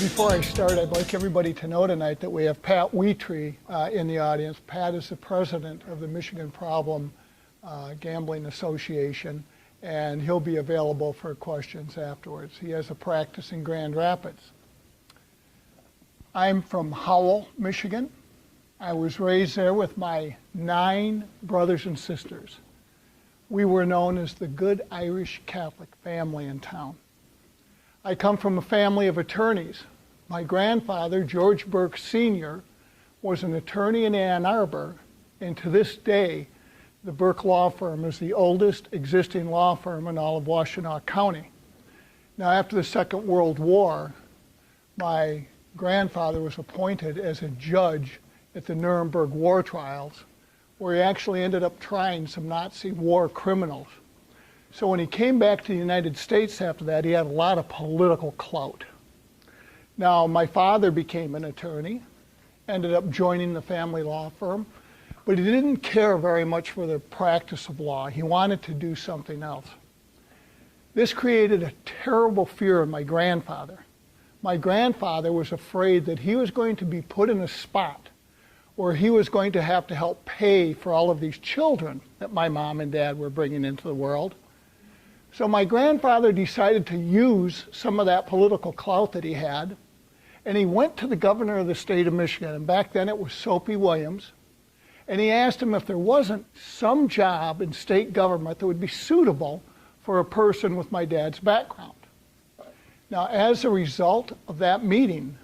Before I start, I'd like everybody to know tonight that we have Pat Wheatree in the audience. Pat is the president of the Michigan Problem Gambling Association, and he'll be available for questions afterwards. He has a practice in Grand Rapids. I'm from Howell, Michigan. I was raised there with my 9 brothers and sisters. We were known as the good Irish Catholic family in town. I come from a family of attorneys. My grandfather, George Burke Sr., was an attorney in Ann Arbor, and to this day, the Burke Law Firm is the oldest existing law firm in all of Washtenaw County. Now, after the Second World War, my grandfather was appointed as a judge at the Nuremberg war trials, where he actually ended up trying some Nazi war criminals. So when he came back to the United States after that, he had a lot of political clout. Now, my father became an attorney, ended up joining the family law firm, but he didn't care very much for the practice of law. He wanted to do something else. This created a terrible fear in my grandfather. My grandfather was afraid that he was going to be put in a spot where he was going to have to help pay for all of these children that my mom and dad were bringing into the world. So my grandfather decided to use some of that political clout that he had, and he went to the governor of the state of Michigan, and back then it was Soapy Williams, and he asked him if there wasn't some job in state government that would be suitable for a person with my dad's background. Now, as a result of that meeting,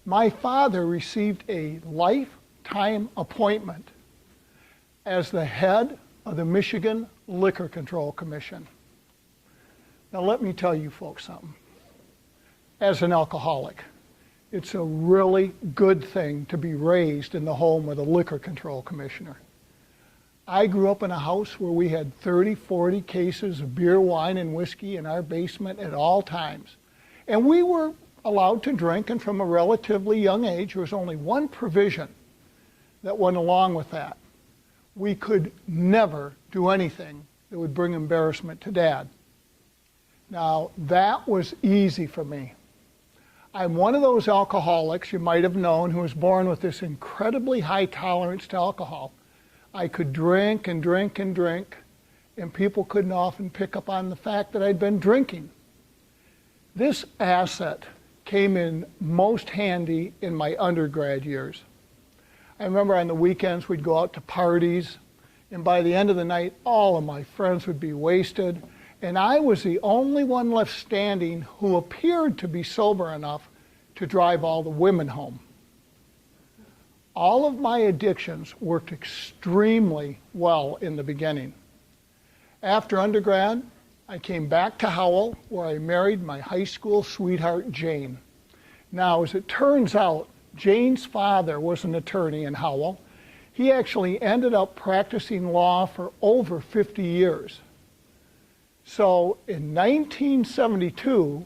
my father received a lifetime appointment as the head of the Michigan Liquor Control Commission. Now, let me tell you folks something. As an alcoholic, it's a really good thing to be raised in the home of a liquor control commissioner. I grew up in a house where we had 30, 40 cases of beer, wine, and whiskey in our basement at all times. And we were allowed to drink, and from a relatively young age, there was only one provision that went along with that. We could never do anything that would bring embarrassment to Dad. Now, that was easy for me. I'm one of those alcoholics you might have known who was born with this incredibly high tolerance to alcohol. I could drink and drink and drink, and people couldn't often pick up on the fact that I'd been drinking. This asset came in most handy in my undergrad years. I remember on the weekends we'd go out to parties, and by the end of the night, all of my friends would be wasted, and I was the only one left standing who appeared to be sober enough to drive all the women home. All of my addictions worked extremely well in the beginning. After undergrad, I came back to Howell, where I married my high school sweetheart, Jane. Now, as it turns out, Jane's father was an attorney in Howell. He actually ended up practicing law for over 50 years. So in 1972,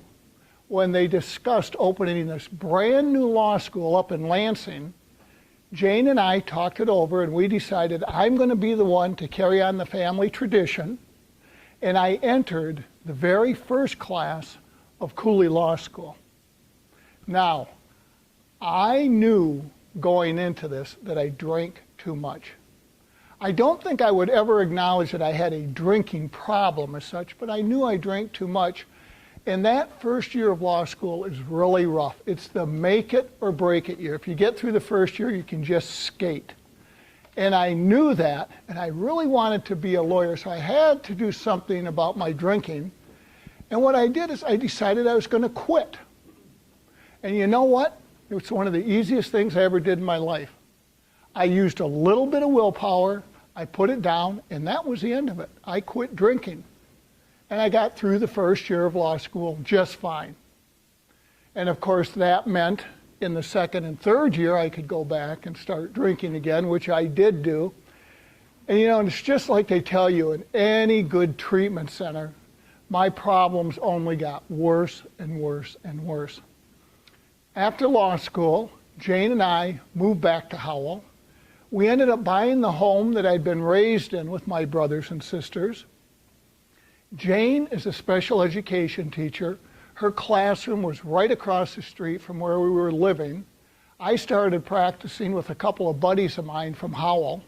when they discussed opening this brand new law school up in Lansing, Jane and I talked it over, and we decided I'm going to be the one to carry on the family tradition, and I entered the very first class of Cooley Law School. Now, I knew going into this that I drank too much. I don't think I would ever acknowledge that I had a drinking problem as such, but I knew I drank too much. And that first year of law school is really rough. It's the make it or break it year. If you get through the first year, you can just skate. And I knew that, and I really wanted to be a lawyer, so I had to do something about my drinking. And what I did is I decided I was going to quit. And you know what? It was one of the easiest things I ever did in my life. I used a little bit of willpower, I put it down, and that was the end of it. I quit drinking. And I got through the first year of law school just fine. And of course that meant in the second and third year I could go back and start drinking again, which I did do. And you know, it's just like they tell you in any good treatment center, my problems only got worse and worse and worse. After law school, Jane and I moved back to Howell. We ended up buying the home that I'd been raised in with my brothers and sisters. Jane is a special education teacher. Her classroom was right across the street from where we were living. I started practicing with a couple of buddies of mine from Howell.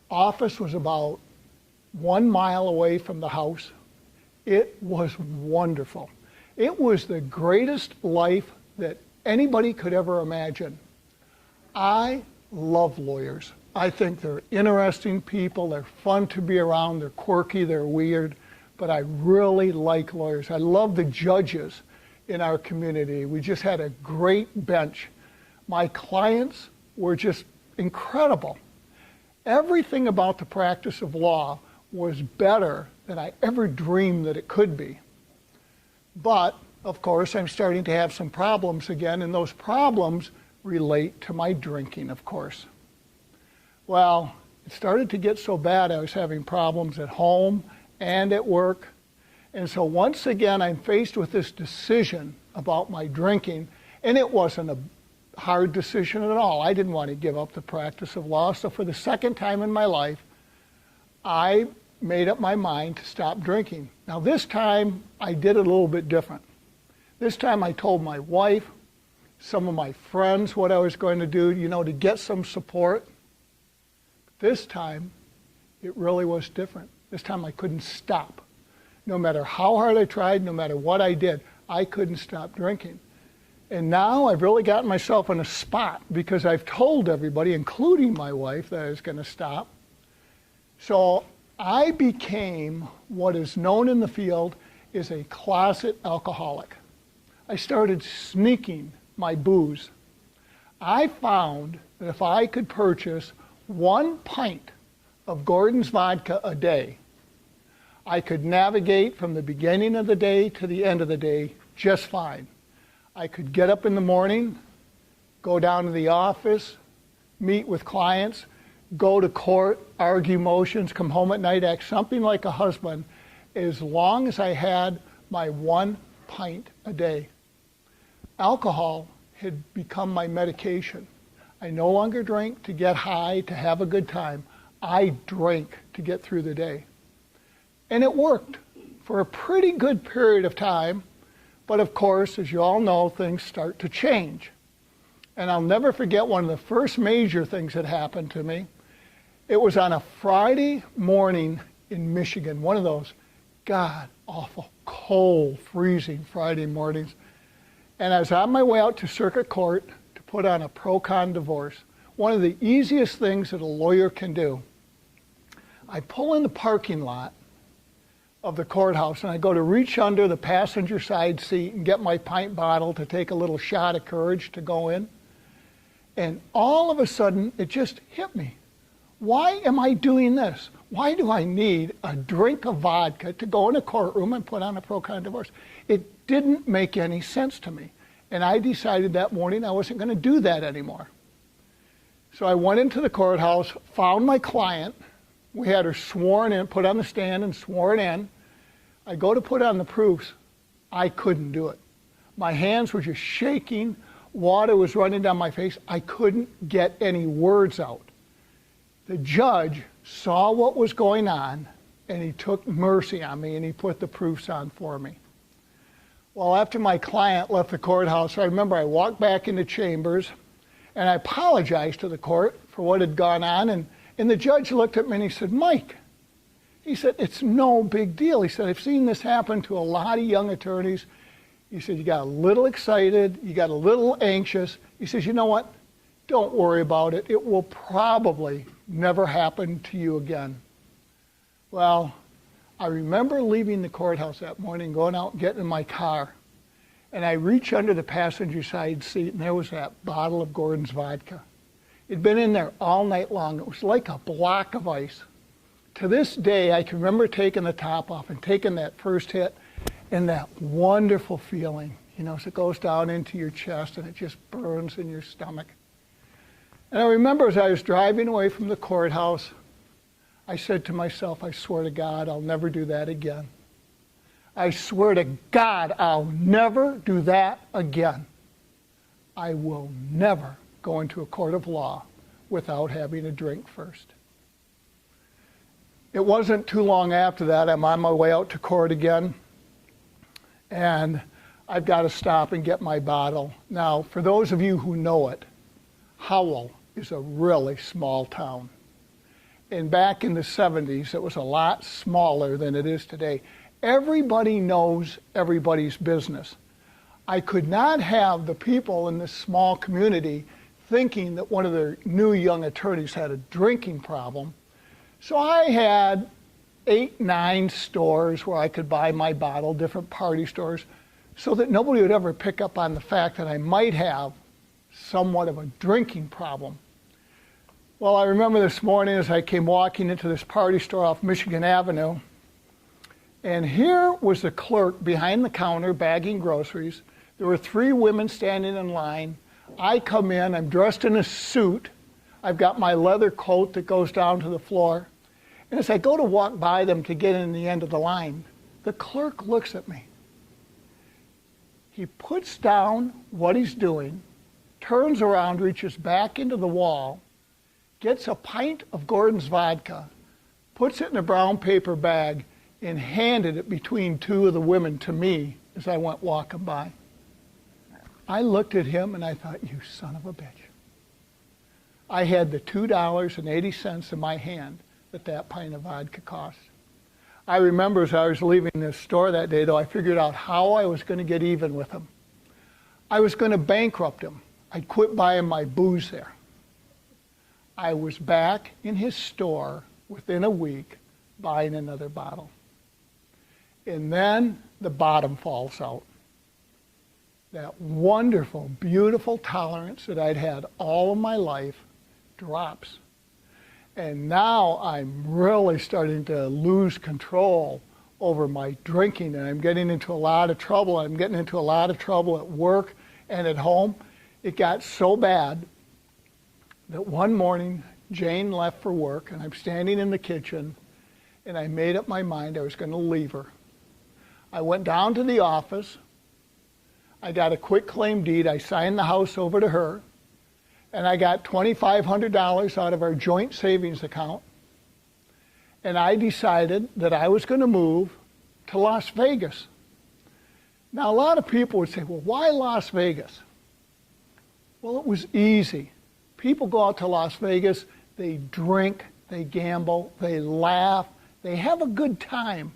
Office was about 1 mile away from the house. It was wonderful. It was the greatest life that anybody could ever imagine. I love lawyers. I think they're interesting people. They're fun to be around. They're quirky. They're weird. But I really like lawyers. I love the judges in our community. We just had a great bench. My clients were just incredible. Everything about the practice of law was better than I ever dreamed that it could be. But, of course, I'm starting to have some problems again, and those problems relate to my drinking, of course. Well, it started to get so bad I was having problems at home and at work. And so once again, I'm faced with this decision about my drinking, and it wasn't a hard decision at all. I didn't want to give up the practice of law, so for the second time in my life, I made up my mind to stop drinking. Now this time, I did it a little bit different. This time I told my wife, some of my friends what I was going to do, to get some support. This time, it really was different. This time I couldn't stop. No matter how hard I tried, no matter what I did, I couldn't stop drinking. And now I've really gotten myself in a spot because I've told everybody, including my wife, that I was going to stop. So I became what is known in the field as a closet alcoholic. I started sneaking my booze. I found that if I could purchase 1 pint of Gordon's vodka a day, I could navigate from the beginning of the day to the end of the day just fine. I could get up in the morning, go down to the office, meet with clients, go to court, argue motions, come home at night, act something like a husband, as long as I had my 1 pint a day. Alcohol had become my medication. I no longer drank to get high, to have a good time. I drank to get through the day. And it worked for a pretty good period of time. But of course, as you all know, things start to change. And I'll never forget one of the first major things that happened to me. It was on a Friday morning in Michigan, one of those god-awful, cold, freezing Friday mornings. And I was on my way out to circuit court to put on a pro-con divorce. One of the easiest things that a lawyer can do. I pull in the parking lot of the courthouse and I go to reach under the passenger side seat and get my pint bottle to take a little shot of courage to go in. And all of a sudden, it just hit me. Why am I doing this? Why do I need a drink of vodka to go in a courtroom and put on a pro-con divorce? It didn't make any sense to me. And I decided that morning I wasn't going to do that anymore. So I went into the courthouse, found my client. We had her sworn in, put on the stand and sworn in. I go to put on the proofs. I couldn't do it. My hands were just shaking. Water was running down my face. I couldn't get any words out. The judge saw what was going on, and he took mercy on me, and he put the proofs on for me. Well, after my client left the courthouse, I remember I walked back into chambers, and I apologized to the court for what had gone on, and the judge looked at me and he said, "Mike," he said, "it's no big deal." He said, "I've seen this happen to a lot of young attorneys." He said, "You got a little excited, you got a little anxious." He says, "You know what? Don't worry about it. It will probably never happen to you again." Well, I remember leaving the courthouse that morning, going out and getting in my car, and I reached under the passenger side seat, and there was that bottle of Gordon's vodka. It'd been in there all night long. It was like a block of ice. To this day, I can remember taking the top off and taking that first hit, and that wonderful feeling, as it goes down into your chest and it just burns in your stomach. And I remember as I was driving away from the courthouse, I said to myself, I swear to God, I'll never do that again. I swear to God, I'll never do that again. I will never go into a court of law without having a drink first. It wasn't too long after that, I'm on my way out to court again, and I've got to stop and get my bottle. Now, for those of you who know it, Howell is a really small town. And back in the 70s, it was a lot smaller than it is today. Everybody knows everybody's business. I could not have the people in this small community thinking that one of their new young attorneys had a drinking problem. So I had 8, 9 stores where I could buy my bottle, different party stores, so that nobody would ever pick up on the fact that I might have somewhat of a drinking problem. Well, I remember this morning as I came walking into this party store off Michigan Avenue, and here was the clerk behind the counter bagging groceries. There were 3 women standing in line. I come in, I'm dressed in a suit. I've got my leather coat that goes down to the floor. And as I go to walk by them to get in the end of the line, the clerk looks at me. He puts down what he's doing, turns around, reaches back into the wall, gets a pint of Gordon's vodka, puts it in a brown paper bag, and handed it between 2 of the women to me as I went walking by. I looked at him and I thought, you son of a bitch. I had the $2.80 in my hand that pint of vodka cost. I remember as I was leaving this store that day, though, I figured out how I was going to get even with him. I was going to bankrupt him. I'd quit buying my booze there. I was back in his store within a week buying another bottle. And then the bottom falls out. That wonderful, beautiful tolerance that I'd had all of my life drops. And now I'm really starting to lose control over my drinking, and I'm getting into a lot of trouble. I'm getting into a lot of trouble at work and at home. It got so bad that one morning Jane left for work, and I'm standing in the kitchen, and I made up my mind I was going to leave her. I went down to the office. I got a quick claim deed. I signed the house over to her, and I got $2,500 out of our joint savings account, and I decided that I was going to move to Las Vegas. Now, a lot of people would say, well, why Las Vegas? Well, it was easy. People go out to Las Vegas, they drink, they gamble, they laugh, they have a good time.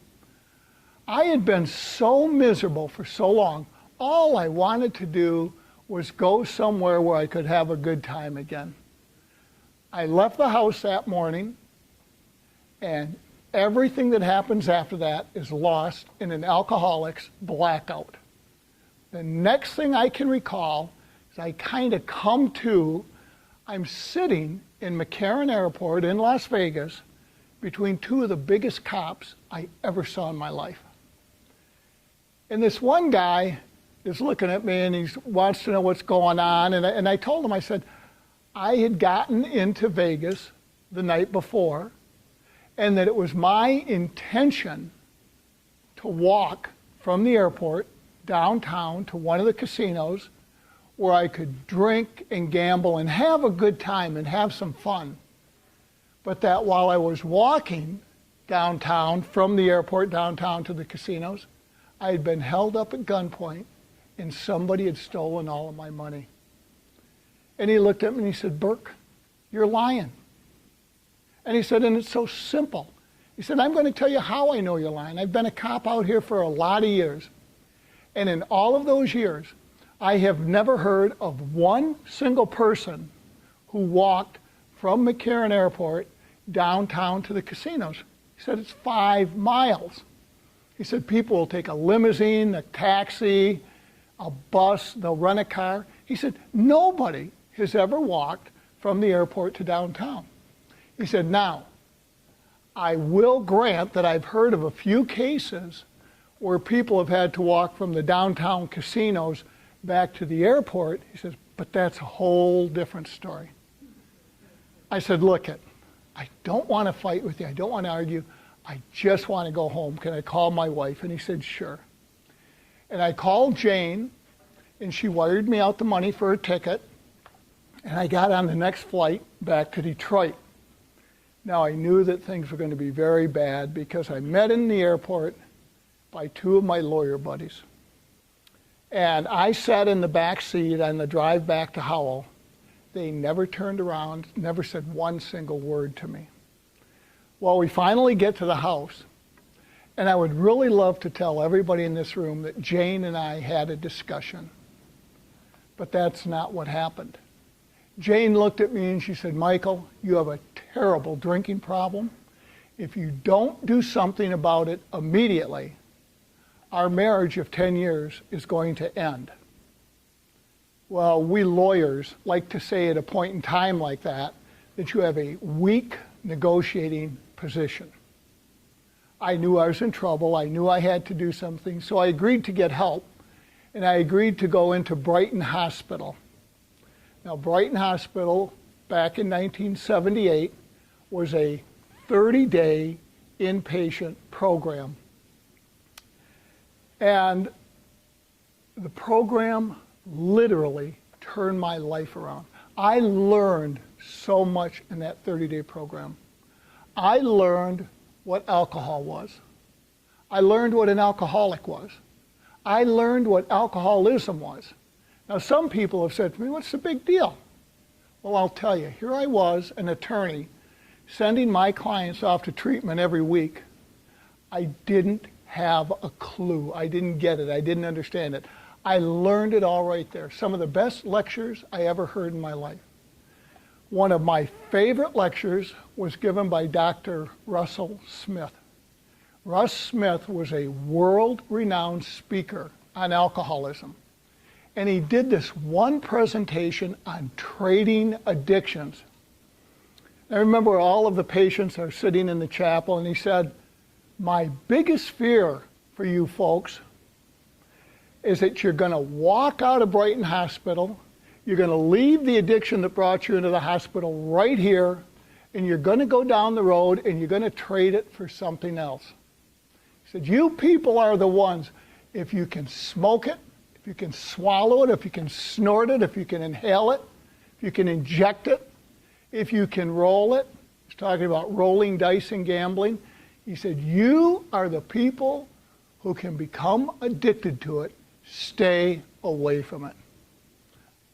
I had been so miserable for so long, all I wanted to do was go somewhere where I could have a good time again. I left the house that morning, and everything that happens after that is lost in an alcoholic's blackout. The next thing I can recall is I kind of come to, I'm sitting in McCarran Airport in Las Vegas between 2 of the biggest cops I ever saw in my life. And this one guy is looking at me and he wants to know what's going on. And I told him, I said, I had gotten into Vegas the night before, and that it was my intention to walk from the airport downtown to one of the casinos where I could drink and gamble and have a good time and have some fun. But that while I was walking downtown from the airport downtown to the casinos, I had been held up at gunpoint and somebody had stolen all of my money. And he looked at me and he said, Burke, you're lying. And he said, and it's so simple. He said, I'm going to tell you how I know you're lying. I've been a cop out here for a lot of years. And in all of those years, I have never heard of one single person who walked from McCarran Airport downtown to the casinos. He said, it's 5 miles. He said, people will take a limousine, a taxi, a bus, they'll rent a car. He said, nobody has ever walked from the airport to downtown. He said, now, I will grant that I've heard of a few cases where people have had to walk from the downtown casinos back to the airport. He says, but that's a whole different story. I said, look it, I don't want to fight with you. I don't want to argue. I just want to go home. Can I call my wife? And he said, sure. And I called Jane, and she wired me out the money for a ticket, and I got on the next flight back to Detroit. Now, I knew that things were going to be very bad because I met in the airport by 2 of my lawyer buddies. And I sat in the back seat on the drive back to Howell. They never turned around, never said one single word to me. Well, we finally get to the house, and I would really love to tell everybody in this room that Jane and I had a discussion. But that's not what happened. Jane looked at me and she said, Michael, you have a terrible drinking problem. If you don't do something about it immediately, our marriage of 10 years is going to end. Well, we lawyers like to say at a point in time like that you have a weak negotiating position. I knew I was in trouble. I knew I had to do something. So I agreed to get help, and I agreed to go into Brighton Hospital. Now, Brighton Hospital, back in 1978, was a 30-day inpatient program. And the program literally turned my life around. I learned so much in that 30-day program. I learned what alcohol was. I learned what an alcoholic was. I learned what alcoholism was. Now, some people have said to me, what's the big deal? Well, I'll tell you. Here I was, an attorney, sending my clients off to treatment every week. I didn't have a clue. I didn't get it. I didn't understand it. I learned it all right there. Some of the best lectures I ever heard in my life. One of my favorite lectures was given by Dr. Russell Smith. Russ Smith was a world-renowned speaker on alcoholism. And he did this one presentation on trading addictions. I remember all of the patients are sitting in the chapel, and he said, my biggest fear for you folks is that you're going to walk out of Brighton Hospital, you're going to leave the addiction that brought you into the hospital right here, and you're going to go down the road and you're going to trade it for something else. He said, you people are the ones, if you can smoke it, if you can swallow it, if you can snort it, if you can inhale it, if you can inject it, if you can roll it. He's talking about rolling dice and gambling. He said, you are the people who can become addicted to it. Stay away from it.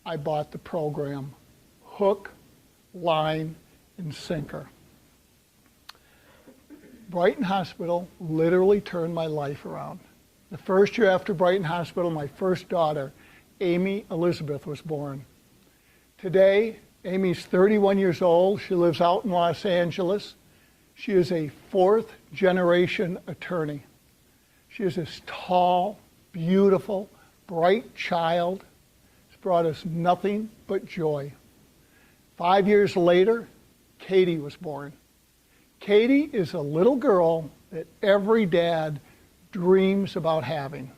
I bought the program hook, line, and sinker. Brighton Hospital literally turned my life around. The first year after Brighton Hospital, my first daughter, Amy Elizabeth, was born. Today, Amy's 31 years old. She lives out in Los Angeles. She is a fourth-generation attorney. She is this tall, beautiful, bright child. It's brought us nothing but joy. 5 years later, Katie was born. Katie is a little girl that every dad dreams about having.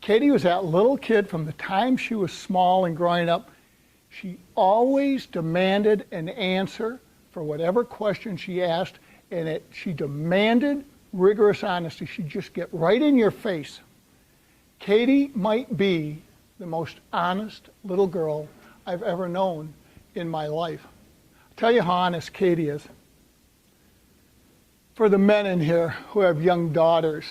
Katie was that little kid from the time she was small and growing up. She always demanded an answer for whatever question she asked, and she demanded rigorous honesty. She'd just get right in your face. Katie might be the most honest little girl I've ever known in my life. I'll tell you how honest Katie is. For the men in here who have young daughters,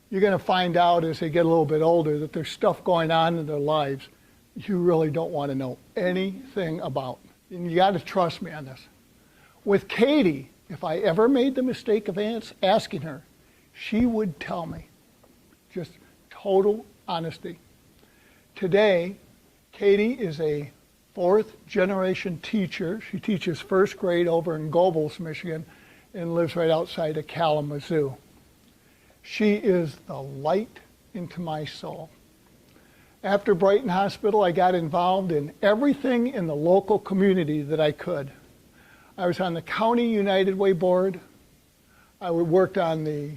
you're going to find out as they get a little bit older that there's stuff going on in their lives you really don't want to know anything about. And you got to trust me on this. With Katie, if I ever made the mistake of asking her, she would tell me. Just total honesty. Today, Katie is a fourth-generation teacher. She teaches first grade over in Gobles, Michigan, and lives right outside of Kalamazoo. She is the light into my soul. After Brighton Hospital, I got involved in everything in the local community that I could. I was on the County United Way Board. I worked on the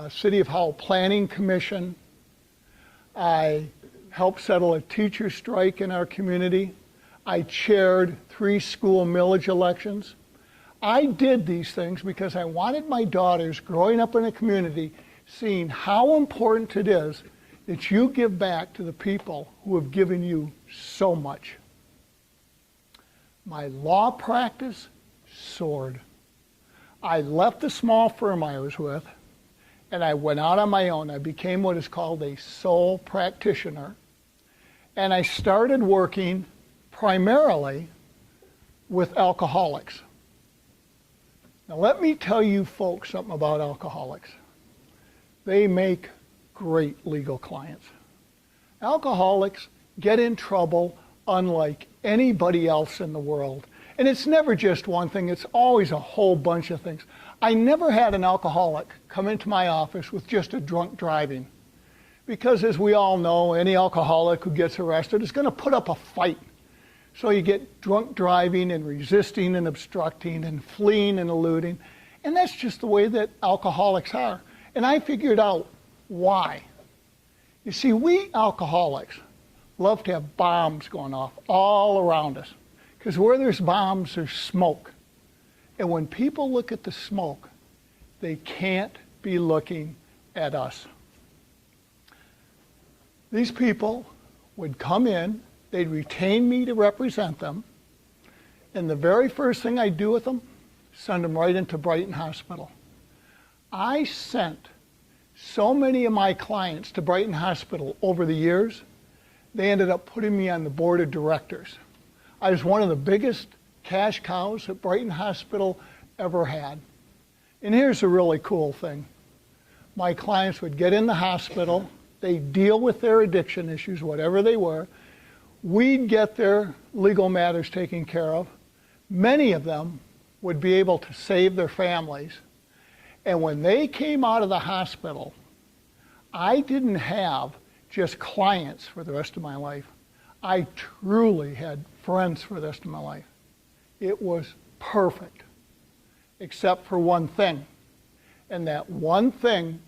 City of Howell Planning Commission. I helped settle a teacher strike in our community. I chaired 3 school millage elections. I did these things because I wanted my daughters growing up in a community seeing how important it is that you give back to the people who have given you so much. My law practice soared. I left the small firm I was with, and I went out on my own. I became what is called a sole practitioner, and I started working primarily with alcoholics. Now let me tell you folks something about alcoholics. They make great legal clients. Alcoholics get in trouble unlike anybody else in the world. And it's never just one thing, it's always a whole bunch of things. I never had an alcoholic come into my office with just a drunk driving. Because as we all know, any alcoholic who gets arrested is going to put up a fight. So you get drunk driving and resisting and obstructing and fleeing and eluding. And that's just the way that alcoholics are. And I figured out why. You see, we alcoholics love to have bombs going off all around us. Because where there's bombs, there's smoke. And when people look at the smoke, they can't be looking at us. These people would come in, they'd retain me to represent them, and the very first thing I'd do with them, send them right into Brighton Hospital. I sent so many of my clients to Brighton Hospital over the years, they ended up putting me on the board of directors. I was one of the biggest cash cows that Brighton Hospital ever had. And here's a really cool thing. My clients would get in the hospital, they'd deal with their addiction issues, whatever they were. We'd get their legal matters taken care of. Many of them would be able to save their families. And when they came out of the hospital, I didn't have just clients for the rest of my life. I truly had friends for the rest of my life. It was perfect, except for one thing. And that one thing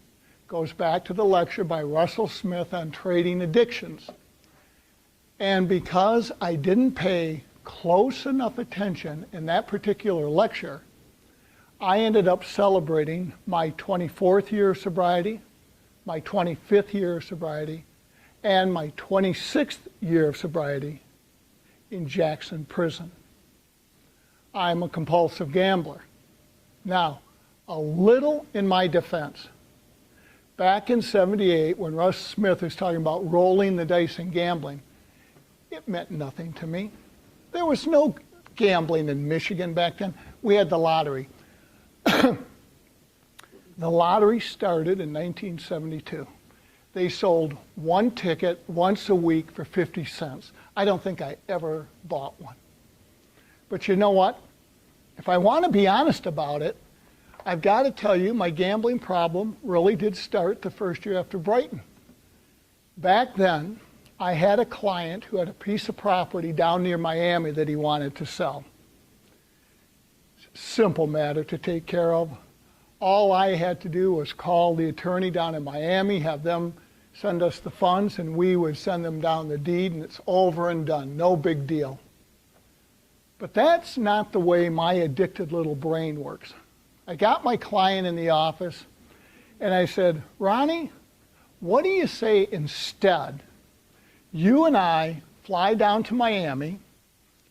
goes back to the lecture by Russell Smith on trading addictions. And because I didn't pay close enough attention in that particular lecture, I ended up celebrating my 24th year of sobriety, my 25th year of sobriety, and my 26th year of sobriety in Jackson Prison. I'm a compulsive gambler. Now, a little in my defense. Back in '78, when Russ Smith was talking about rolling the dice and gambling, it meant nothing to me. There was no gambling in Michigan back then. We had the lottery. The lottery started in 1972. They sold one ticket once a week for 50 cents. I don't think I ever bought one. But you know what? If I want to be honest about it, I've got to tell you my gambling problem really did start the first year after Brighton. Back then, I had a client who had a piece of property down near Miami that he wanted to sell. Simple matter to take care of. All I had to do was call the attorney down in Miami, have them send us the funds, and we would send them down the deed, and it's over and done. No big deal. But that's not the way my addicted little brain works. I got my client in the office, and I said, Ronnie, what do you say instead? You and I fly down to Miami,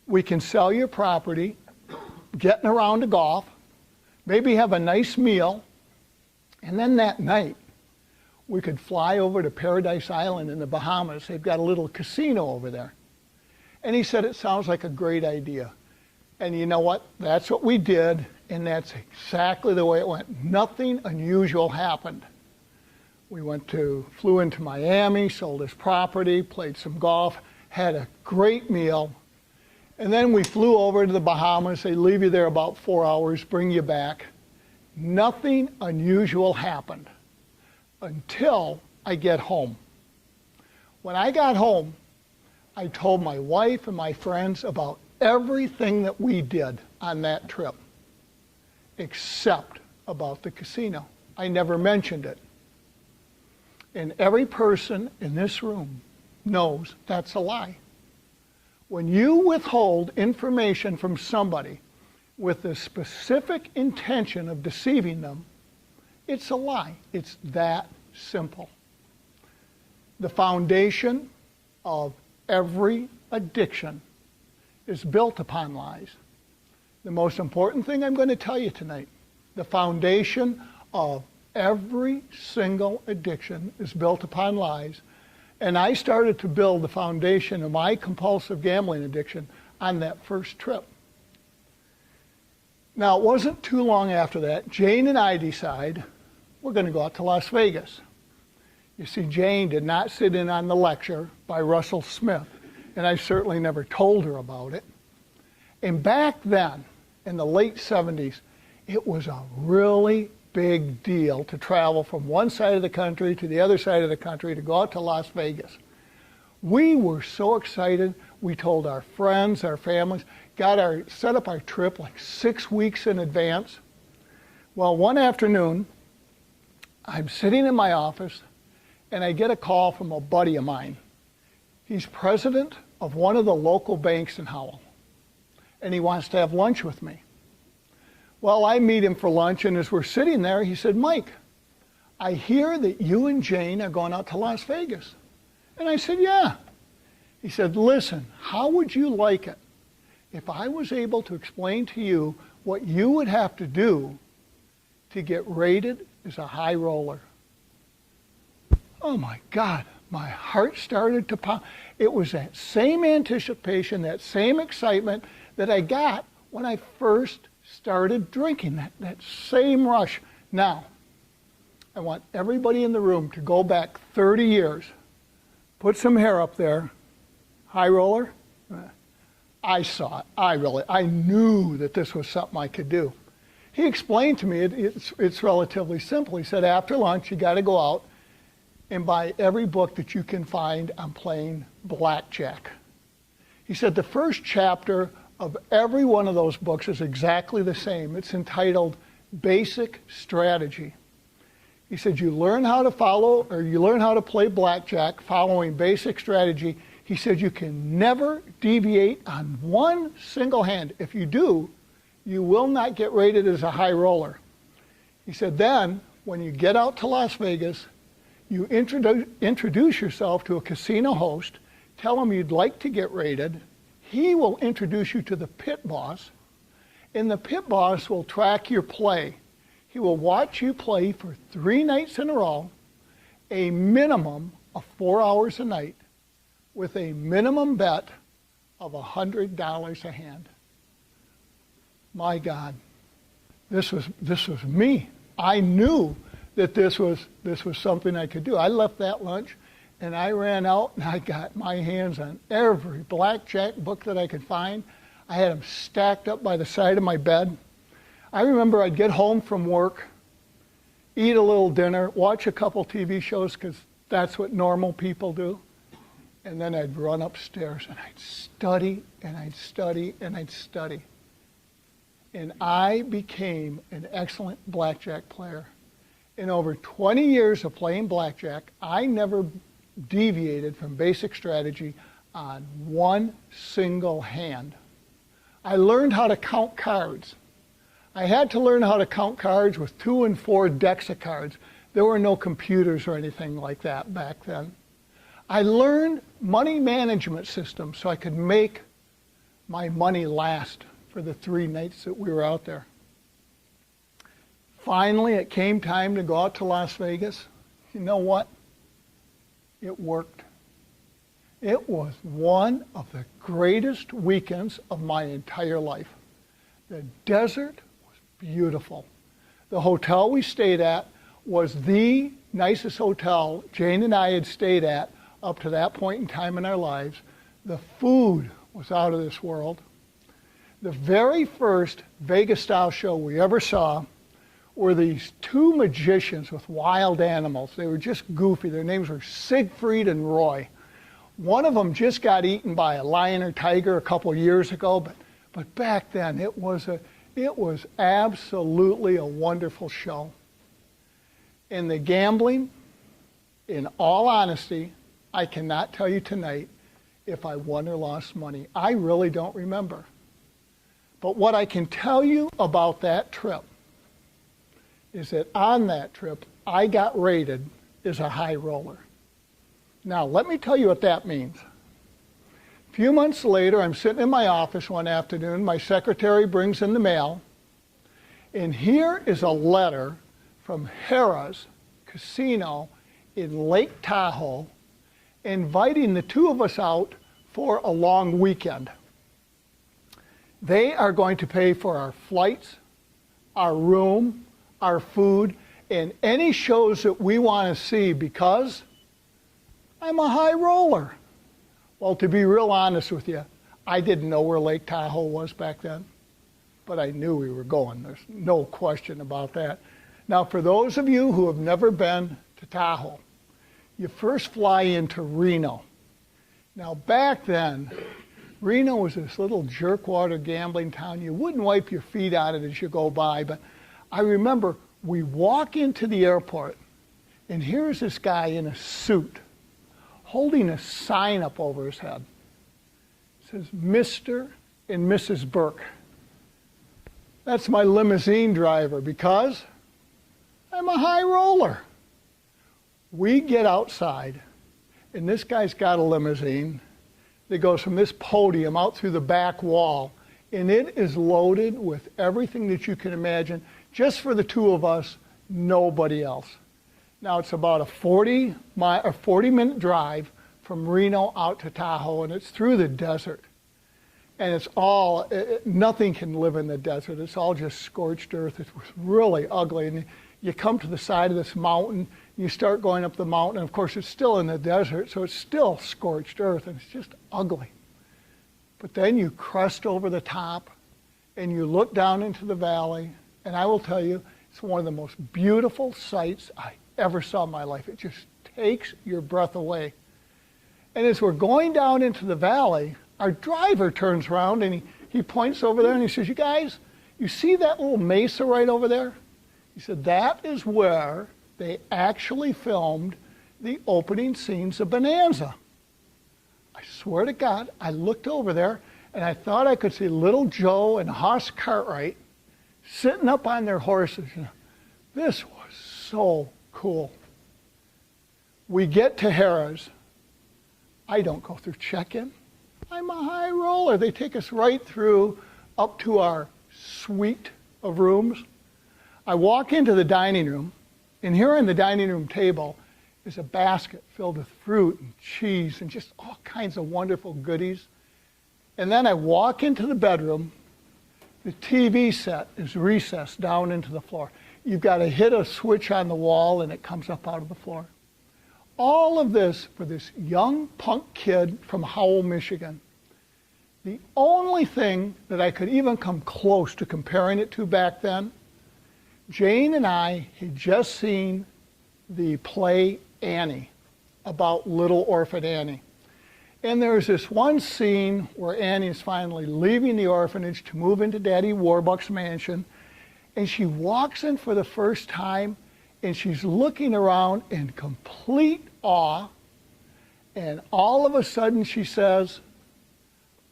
we can sell your property, getting around to golf, maybe have a nice meal, and then that night we could fly over to Paradise Island in the Bahamas. They've got a little casino over there. And he said, it sounds like a great idea. And you know what? That's what we did, and that's exactly the way it went. Nothing unusual happened. We flew into Miami, sold his property, played some golf, had a great meal, and then we flew over to the Bahamas. They leave you there about 4 hours, bring you back. Nothing unusual happened until I get home. When I got home, I told my wife and my friends about everything that we did on that trip, except about the casino. I never mentioned it. And every person in this room knows that's a lie. When you withhold information from somebody with the specific intention of deceiving them, it's a lie. It's that simple. The foundation of every addiction is built upon lies. The most important thing I'm going to tell you tonight, the foundation of Every single addiction is built upon lies. And I started to build the foundation of my compulsive gambling addiction on that first trip. Now, it wasn't too long after that, Jane and I decide we're going to go out to Las Vegas. You see, Jane did not sit in on the lecture by Russell Smith, and I certainly never told her about it. And back then, in the late 70s, it was a really big deal to travel from one side of the country to the other side of the country to go out to Las Vegas. We were so excited. We told our friends, our families, set up our trip like 6 weeks in advance. Well, one afternoon, I'm sitting in my office and I get a call from a buddy of mine. He's president of one of the local banks in Howell, and he wants to have lunch with me. Well, I meet him for lunch, and as we're sitting there, he said, Mike, I hear that you and Jane are going out to Las Vegas. And I said, yeah. He said, listen, how would you like it if I was able to explain to you what you would have to do to get rated as a high roller? Oh my God, my heart started to pump. It was that same anticipation, that same excitement that I got when I first started drinking, that same rush. Now, I want everybody in the room to go back 30 years, put some hair up there, high roller. I saw it. I knew that this was something I could do. He explained to me it's relatively simple. He said, after lunch, you got to go out and buy every book that you can find on playing blackjack. He said the first chapter of every one of those books is exactly the same. It's entitled Basic Strategy. He said you learn how to play blackjack following basic strategy. He said you can never deviate on one single hand. If you do, you will not get rated as a high roller. He said then, when you get out to Las Vegas, you introduce yourself to a casino host, tell him you'd like to get rated. He will introduce you to the pit boss, and the pit boss will track your play. He will watch you play for 3 nights in a row, a minimum of 4 hours a night, with a minimum bet of $100 a hand. My God, this was me. I knew that this was something I could do. I left that lunch and I ran out and I got my hands on every blackjack book that I could find. I had them stacked up by the side of my bed. I remember I'd get home from work, eat a little dinner, watch a couple TV shows because that's what normal people do. And then I'd run upstairs and I'd study and I'd study and I'd study. And I became an excellent blackjack player. In over 20 years of playing blackjack, I never deviated from basic strategy on one single hand. I learned how to count cards. I had to learn how to count cards with 2 and 4 decks of cards. There were no computers or anything like that back then. I learned money management systems so I could make my money last for the 3 nights that we were out there. Finally, it came time to go out to Las Vegas. You know what? It worked. It was one of the greatest weekends of my entire life. The desert was beautiful. The hotel we stayed at was the nicest hotel Jane and I had stayed at up to that point in time in our lives. The food was out of this world. The very first Vegas-style show we ever saw were these 2 magicians with wild animals. They were just goofy. Their names were Siegfried and Roy. One of them just got eaten by a lion or tiger a couple years ago, but back then it was absolutely a wonderful show. And the gambling, in all honesty, I cannot tell you tonight if I won or lost money. I really don't remember. But what I can tell you about that trip is that on that trip, I got rated as a high roller. Now, let me tell you what that means. A few months later, I'm sitting in my office one afternoon. My secretary brings in the mail, and here is a letter from Harrah's Casino in Lake Tahoe, inviting the two of us out for a long weekend. They are going to pay for our flights, our room, our food, and any shows that we want to see because I'm a high roller. Well, to be real honest with you, I didn't know where Lake Tahoe was back then, but I knew we were going. There's no question about that. Now, for those of you who have never been to Tahoe, you first fly into Reno. Now, back then, Reno was this little jerkwater gambling town. You wouldn't wipe your feet on it as you go by, but I remember we walk into the airport, and here's this guy in a suit holding a sign up over his head. It says, Mr. and Mrs. Burke. That's my limousine driver because I'm a high roller. We get outside, and this guy's got a limousine that goes from this podium out through the back wall, and it is loaded with everything that you can imagine, just for the two of us, nobody else. Now, it's about a 40-minute drive from Reno out to Tahoe, and it's through the desert. And it's all, nothing can live in the desert. It's all just scorched earth. It was really ugly. And you come to the side of this mountain, you start going up the mountain, and of course it's still in the desert, so it's still scorched earth, and it's just ugly. But then you crest over the top, and you look down into the valley, and I will tell you, it's one of the most beautiful sights I ever saw in my life. It just takes your breath away. And as we're going down into the valley, our driver turns around, and he points over there, and he says, you guys, you see that little mesa right over there? He said, that is where they actually filmed the opening scenes of Bonanza. I swear to God, I looked over there, and I thought I could see little Joe and Hoss Cartwright sitting up on their horses. This was so cool. We get to Harrah's. I don't go through check-in. I'm a high roller. They take us right through up to our suite of rooms. I walk into the dining room, and here on the dining room table is a basket filled with fruit and cheese and just all kinds of wonderful goodies. And then I walk into the bedroom. The TV set is recessed down into the floor. You've got to hit a switch on the wall, and it comes up out of the floor. All of this for this young punk kid from Howell, Michigan. The only thing that I could even come close to comparing it to back then, Jane and I had just seen the play Annie, about little orphan Annie. And there's this one scene where Annie is finally leaving the orphanage to move into Daddy Warbucks' mansion, and she walks in for the first time, and she's looking around in complete awe, and all of a sudden she says,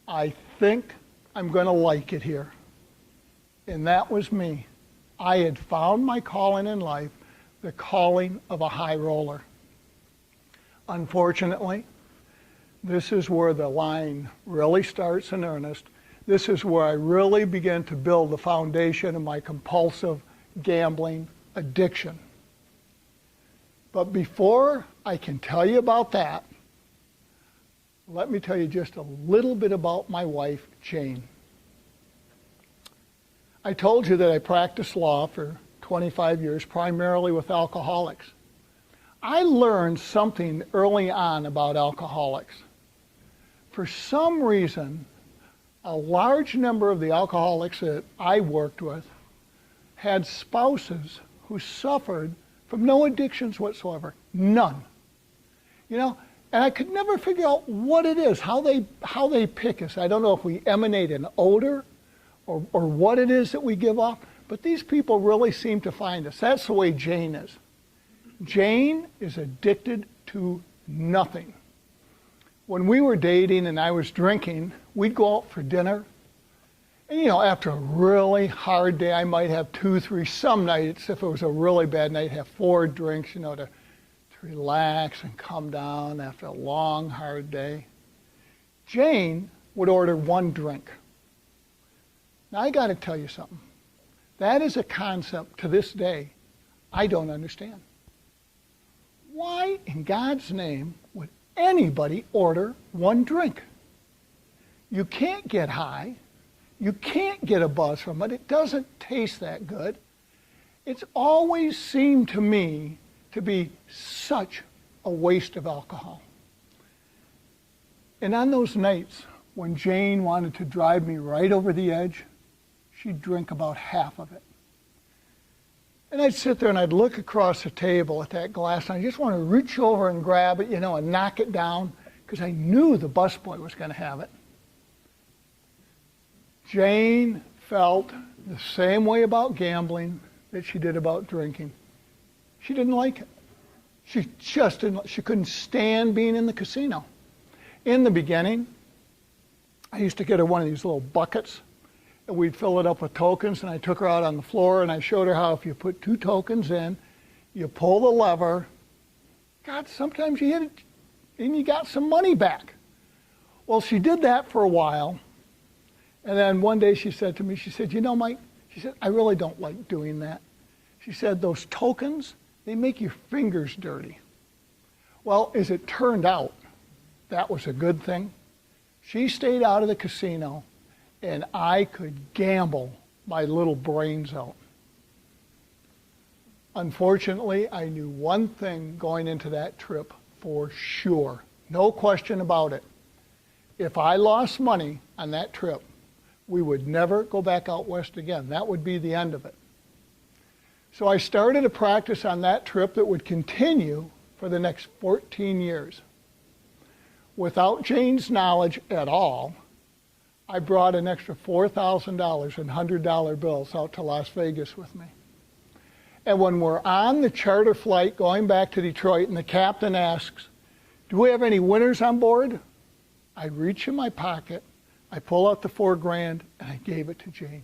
I think I'm going to like it here. And that was me. I had found my calling in life, the calling of a high roller. Unfortunately, this is where the line really starts in earnest. This is where I really begin to build the foundation of my compulsive gambling addiction. But before I can tell you about that, let me tell you just a little bit about my wife, Jane. I told you that I practiced law for 25 years, primarily with alcoholics. I learned something early on about alcoholics. For some reason, a large number of the alcoholics that I worked with had spouses who suffered from no addictions whatsoever, none. You know, and I could never figure out what it is, how they pick us. I don't know if we emanate an odor or what it is that we give off, but these people really seem to find us. That's the way Jane is. Jane is addicted to nothing. When we were dating and I was drinking, we'd go out for dinner. And, you know, after a really hard day, I might have 2, 3, some nights, if it was a really bad night, have 4 drinks, you know, to relax and come down after a long, hard day. Jane would order 1 drink. Now, I got to tell you something. That is a concept to this day I don't understand. Why in God's name would anybody order one drink? You can't get high. You can't get a buzz from it. It doesn't taste that good. It's always seemed to me to be such a waste of alcohol. And on those nights when Jane wanted to drive me right over the edge, she'd drink about half of it. And I'd sit there and I'd look across the table at that glass and I just want to reach over and grab it, and knock it down because I knew the busboy was going to have it. Jane felt the same way about gambling that she did about drinking. She didn't like it. She just didn't. She couldn't stand being in the casino. In the beginning, I used to get her one of these little buckets, and we'd fill it up with tokens, and I took her out on the floor, and I showed her how if you put 2 tokens in, you pull the lever, God, sometimes you hit it, and you got some money back. Well, she did that for a while, and then one day she said to me, she said, Mike, she said, I really don't like doing that. She said, those tokens, they make your fingers dirty. Well, as it turned out, that was a good thing. She stayed out of the casino, and I could gamble my little brains out. Unfortunately, I knew one thing going into that trip for sure. No question about it. If I lost money on that trip, we would never go back out west again. That would be the end of it. So I started a practice on that trip that would continue for the next 14 years. Without Jane's knowledge at all, I brought an extra $4,000 in $100 bills out to Las Vegas with me. And when we're on the charter flight going back to Detroit and the captain asks, do we have any winners on board? I reach in my pocket, I pull out the $4,000 and I gave it to Jane.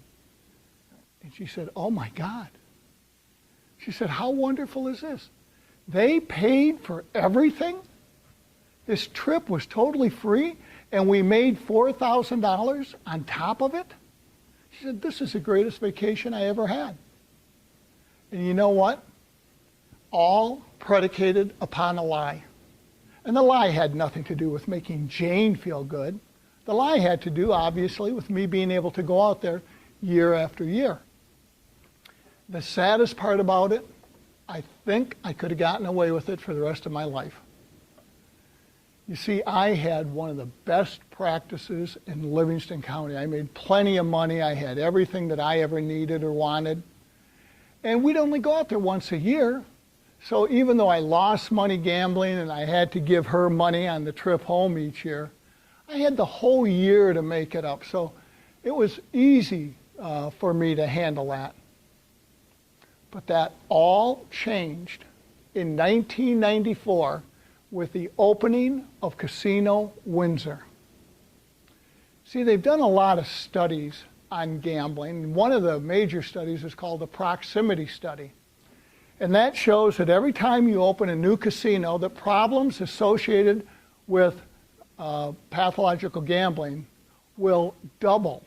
And she said, oh my God. She said, how wonderful is this? They paid for everything? This trip was totally free and we made $4,000 on top of it? She said, this is the greatest vacation I ever had. And you know what? All predicated upon a lie. And the lie had nothing to do with making Jane feel good. The lie had to do, obviously, with me being able to go out there year after year. The saddest part about it, I think I could have gotten away with it for the rest of my life. You see, I had one of the best practices in Livingston County. I made plenty of money. I had everything that I ever needed or wanted. And we'd only go out there once a year. So even though I lost money gambling and I had to give her money on the trip home each year, I had the whole year to make it up. So it was easy for me to handle that. But that all changed in 1994 with the opening of Casino Windsor. See, they've done a lot of studies on gambling. One of the major studies is called the proximity study. And that shows that every time you open a new casino, the problems associated with pathological gambling will double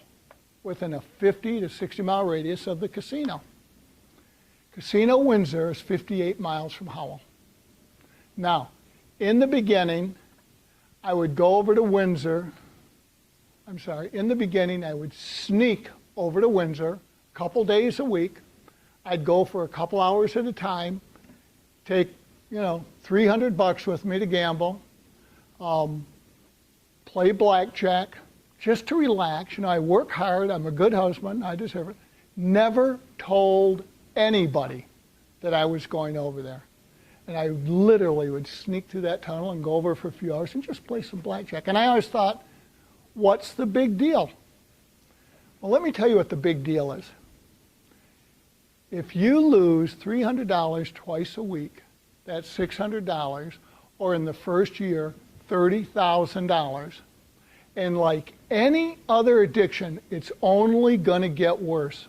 within a 50 to 60 mile radius of the casino. Casino Windsor is 58 miles from Howell. Now, in the beginning, I would go over to Windsor. In the beginning, I would sneak over to Windsor a couple days a week. I'd go for a couple hours at a time, take, $300 with me to gamble, play blackjack, just to relax. I work hard, I'm a good husband, I deserve it. Never told anybody that I was going over there. And I literally would sneak through that tunnel and go over for a few hours and just play some blackjack. And I always thought, what's the big deal? Well, let me tell you what the big deal is. If you lose $300 twice a week, that's $600, or in the first year, $30,000. And like any other addiction, it's only going to get worse.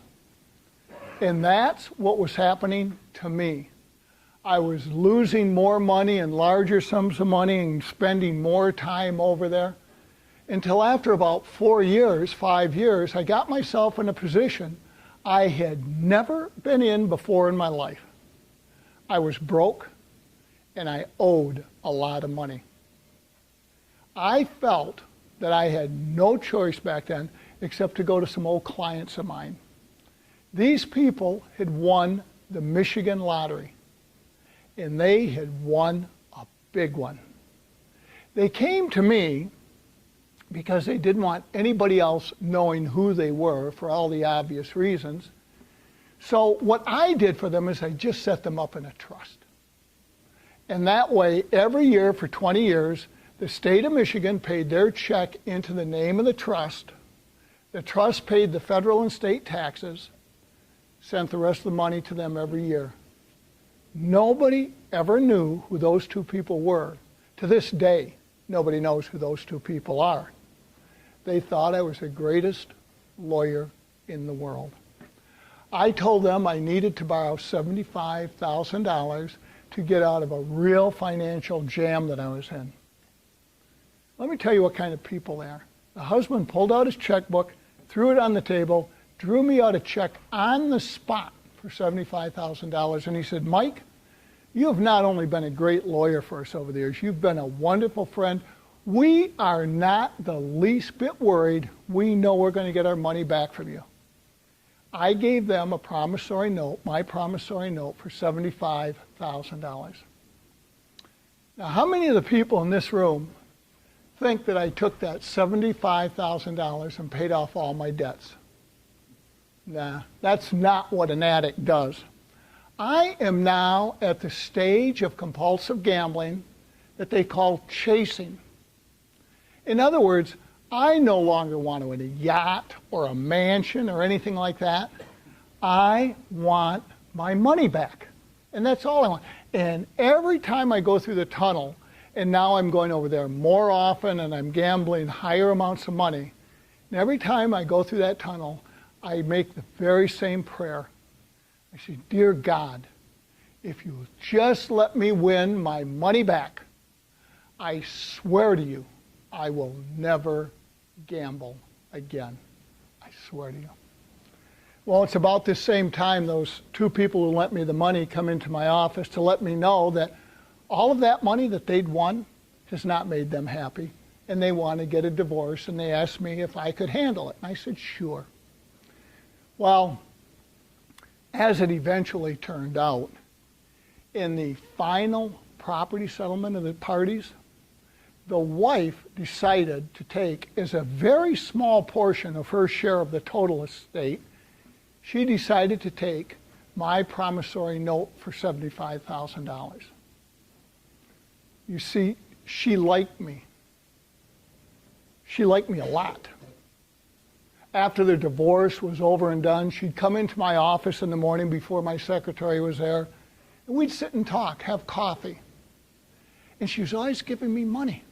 And that's what was happening to me. I was losing more money and larger sums of money and spending more time over there until after about 5 years, I got myself in a position I had never been in before in my life. I was broke and I owed a lot of money. I felt that I had no choice back then except to go to some old clients of mine. These people had won the Michigan lottery, and they had won a big one. They came to me because they didn't want anybody else knowing who they were for all the obvious reasons. So what I did for them is I just set them up in a trust. And that way, every year for 20 years, the state of Michigan paid their check into the name of the trust. The trust paid the federal and state taxes, sent the rest of the money to them every year. Nobody ever knew who those two people were. To this day, nobody knows who those two people are. They thought I was the greatest lawyer in the world. I told them I needed to borrow $75,000 to get out of a real financial jam that I was in. Let me tell you what kind of people they are. The husband pulled out his checkbook, threw it on the table, drew me out a check on the spot for $75,000, and he said, Mike, you have not only been a great lawyer for us over the years, you've been a wonderful friend. We are not the least bit worried. We know we're going to get our money back from you. I gave them a promissory note, my promissory note, for $75,000. Now, how many of the people in this room think that I took that $75,000 and paid off all my debts? Nah, that's not what an addict does. I am now at the stage of compulsive gambling that they call chasing. In other words, I no longer want to own a yacht or a mansion or anything like that. I want my money back. And that's all I want. And every time I go through the tunnel, and now I'm going over there more often and I'm gambling higher amounts of money, and every time I go through that tunnel, I make the very same prayer. I say, Dear God, if you just let me win my money back, I swear to you, I will never gamble again. I swear to you. Well, it's about this same time those two people who lent me the money come into my office to let me know that all of that money that they'd won has not made them happy, and they want to get a divorce, and they asked me if I could handle it. And I said, sure. Well, as it eventually turned out, in the final property settlement of the parties, the wife decided to take, as a very small portion of her share of the total estate, she decided to take my promissory note for $75,000. You see, she liked me. She liked me a lot. After the divorce was over and done, she'd come into my office in the morning before my secretary was there, and we'd sit and talk, have coffee. And she was always giving me money.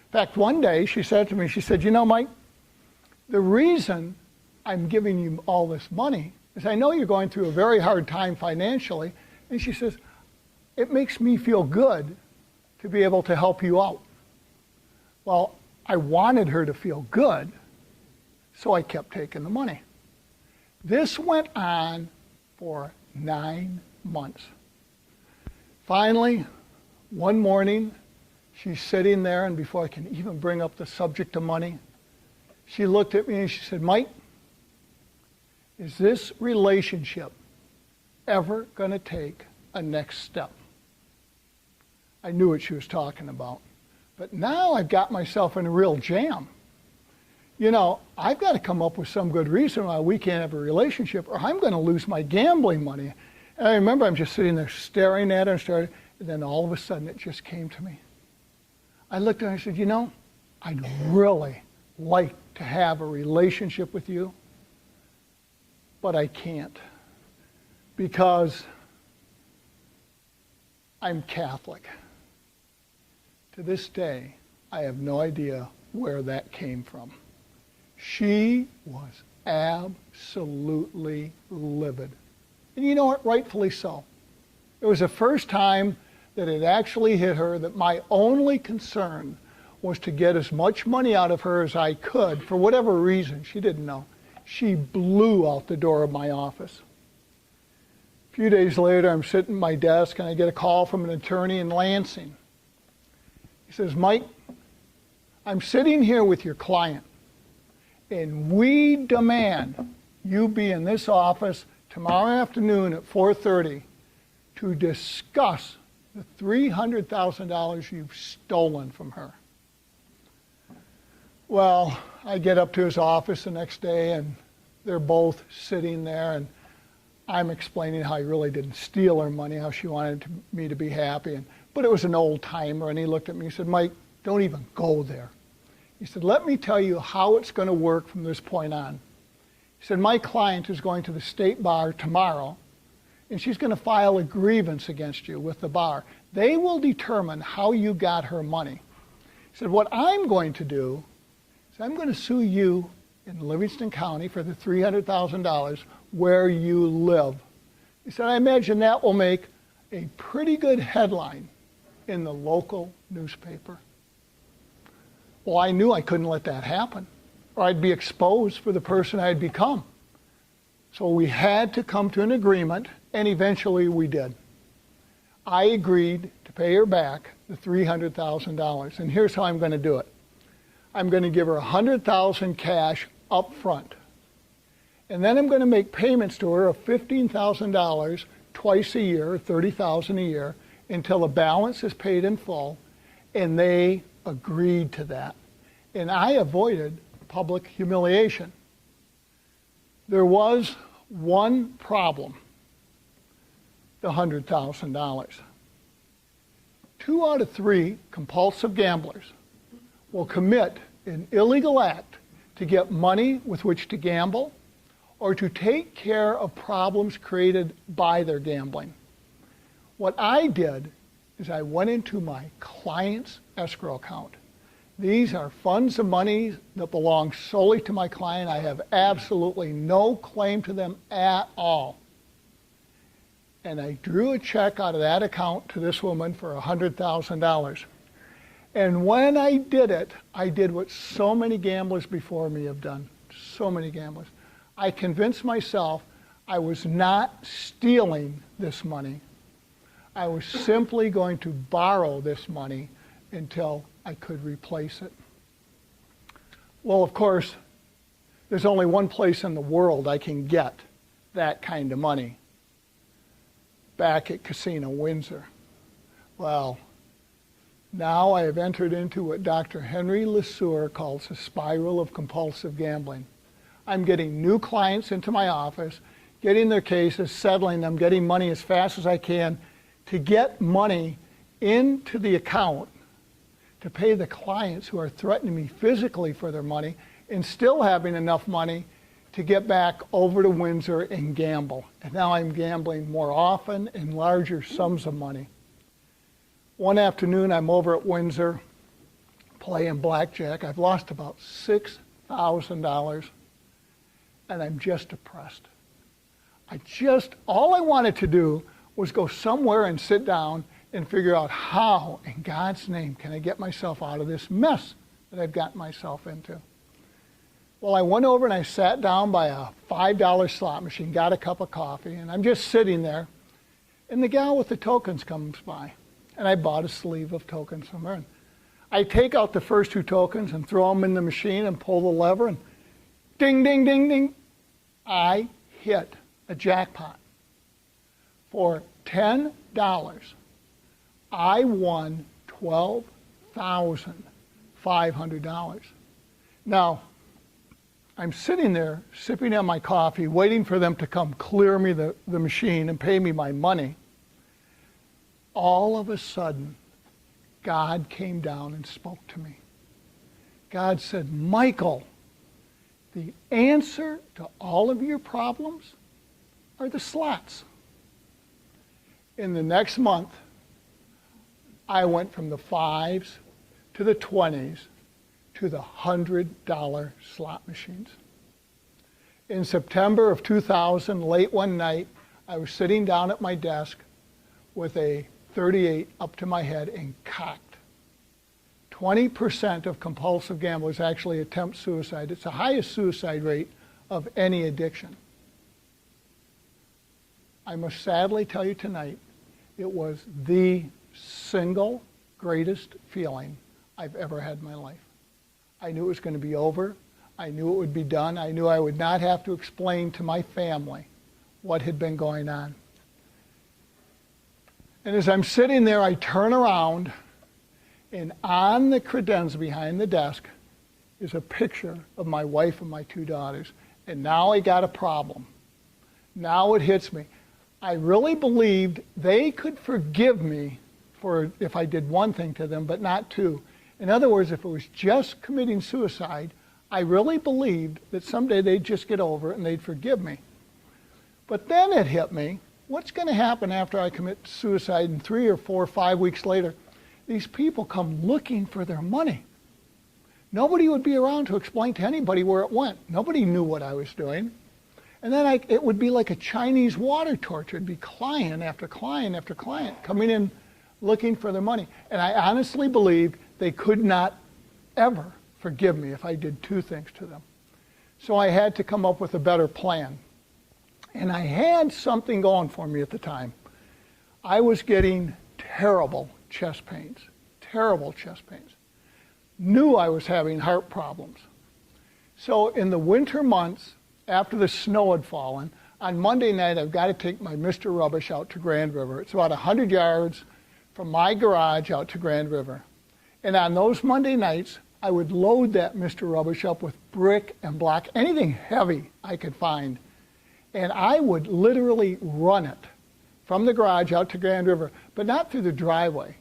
In fact, one day she said to me, she said, you know, Mike, the reason I'm giving you all this money is I know you're going through a very hard time financially. And she says, it makes me feel good to be able to help you out. Well, I wanted her to feel good, so I kept taking the money. This went on for 9 months. Finally, one morning, she's sitting there, and before I can even bring up the subject of money, she looked at me and she said, Mike, is this relationship ever going to take a next step? I knew what she was talking about. But now I've got myself in a real jam. You know, I've got to come up with some good reason why we can't have a relationship, or I'm going to lose my gambling money. And I remember I'm just sitting there staring at her and then all of a sudden it just came to me. I looked at her and I said, you know, I'd really like to have a relationship with you, but I can't because I'm Catholic. To this day, I have no idea where that came from. She was absolutely livid. And you know what? Rightfully so. It was the first time that it actually hit her that my only concern was to get as much money out of her as I could for whatever reason. She didn't know. She blew out the door of my office. A few days later, I'm sitting at my desk and I get a call from an attorney in Lansing. He says, Mike, I'm sitting here with your client, and we demand you be in this office tomorrow afternoon at 4:30 to discuss the $300,000 you've stolen from her. Well, I get up to his office the next day, and they're both sitting there, and I'm explaining how he really didn't steal her money, how she wanted me to be happy. But it was an old timer, and he looked at me and said, Mike, don't even go there. He said, let me tell you how it's going to work from this point on. He said, my client is going to the state bar tomorrow, and she's going to file a grievance against you with the bar. They will determine how you got her money. He said, what I'm going to do is I'm going to sue you in Livingston County for the $300,000 where you live. He said, I imagine that will make a pretty good headline in the local newspaper. Well, I knew I couldn't let that happen, or I'd be exposed for the person I had become. So we had to come to an agreement, and eventually we did. I agreed to pay her back the $300,000, and here's how I'm going to do it. I'm going to give her $100,000 cash up front, and then I'm going to make payments to her of $15,000 twice a year, $30,000 a year, until the balance is paid in full, and they agreed to that. And I avoided public humiliation. There was one problem, the $100,000. 2 out of 3 compulsive gamblers will commit an illegal act to get money with which to gamble or to take care of problems created by their gambling. What I did is I went into my client's escrow account. These are funds of money that belong solely to my client. I have absolutely no claim to them at all. And I drew a check out of that account to this woman for $100,000. And when I did it, I did what so many gamblers before me have done. So many gamblers. I convinced myself I was not stealing this money. I was simply going to borrow this money until I could replace it. Well, of course, there's only one place in the world I can get that kind of money. Back at Casino Windsor. Well, now I have entered into what Dr. Henry LeSueur calls a spiral of compulsive gambling. I'm getting new clients into my office, getting their cases, settling them, getting money as fast as I can to get money into the account to pay the clients who are threatening me physically for their money, and still having enough money to get back over to Windsor and gamble. And now I'm gambling more often and larger sums of money. One afternoon I'm over at Windsor playing blackjack. I've lost about $6,000 and I'm just depressed. All I wanted to do was go somewhere and sit down and figure out how, in God's name, can I get myself out of this mess that I've gotten myself into. Well, I went over and I sat down by a $5 slot machine, got a cup of coffee, and I'm just sitting there, and the gal with the tokens comes by, and I bought a sleeve of tokens from her. And I take out the first 2 tokens and throw them in the machine and pull the lever, and ding, ding, ding, ding, I hit a jackpot. For $10, I won $12,500. Now, I'm sitting there sipping on my coffee, waiting for them to come clear me the machine and pay me my money. All of a sudden, God came down and spoke to me. God said, Michael, the answer to all of your problems are the slots. In the next month, I went from the 5s to the 20s to the $100 slot machines. In September of 2000, late one night, I was sitting down at my desk with a .38 up to my head and cocked. 20% of compulsive gamblers actually attempt suicide. It's the highest suicide rate of any addiction. I must sadly tell you tonight, it was the single greatest feeling I've ever had in my life. I knew it was going to be over. I knew it would be done. I knew I would not have to explain to my family what had been going on. And as I'm sitting there, I turn around, and on the credenza behind the desk is a picture of my wife and my 2 daughters. And now I got a problem. Now it hits me. I really believed they could forgive me for if I did one thing to them, but not two. In other words, if it was just committing suicide, I really believed that someday they'd just get over it and they'd forgive me. But then it hit me, what's going to happen after I commit suicide and 3 or 4 or 5 weeks later, these people come looking for their money. Nobody would be around to explain to anybody where it went. Nobody knew what I was doing. And then it would be like a Chinese water torch. It'd be client after client after client coming in looking for their money. And I honestly believed they could not ever forgive me if I did 2 things to them. So I had to come up with a better plan. And I had something going for me at the time. I was getting terrible chest pains, Knew I was having heart problems. So in the winter months, after the snow had fallen, on Monday night I've got to take my Mr. Rubbish out to Grand River. It's about 100 yards from my garage out to Grand River. And on those Monday nights, I would load that Mr. Rubbish up with brick and block, anything heavy I could find. And I would literally run it from the garage out to Grand River, but not through the driveway,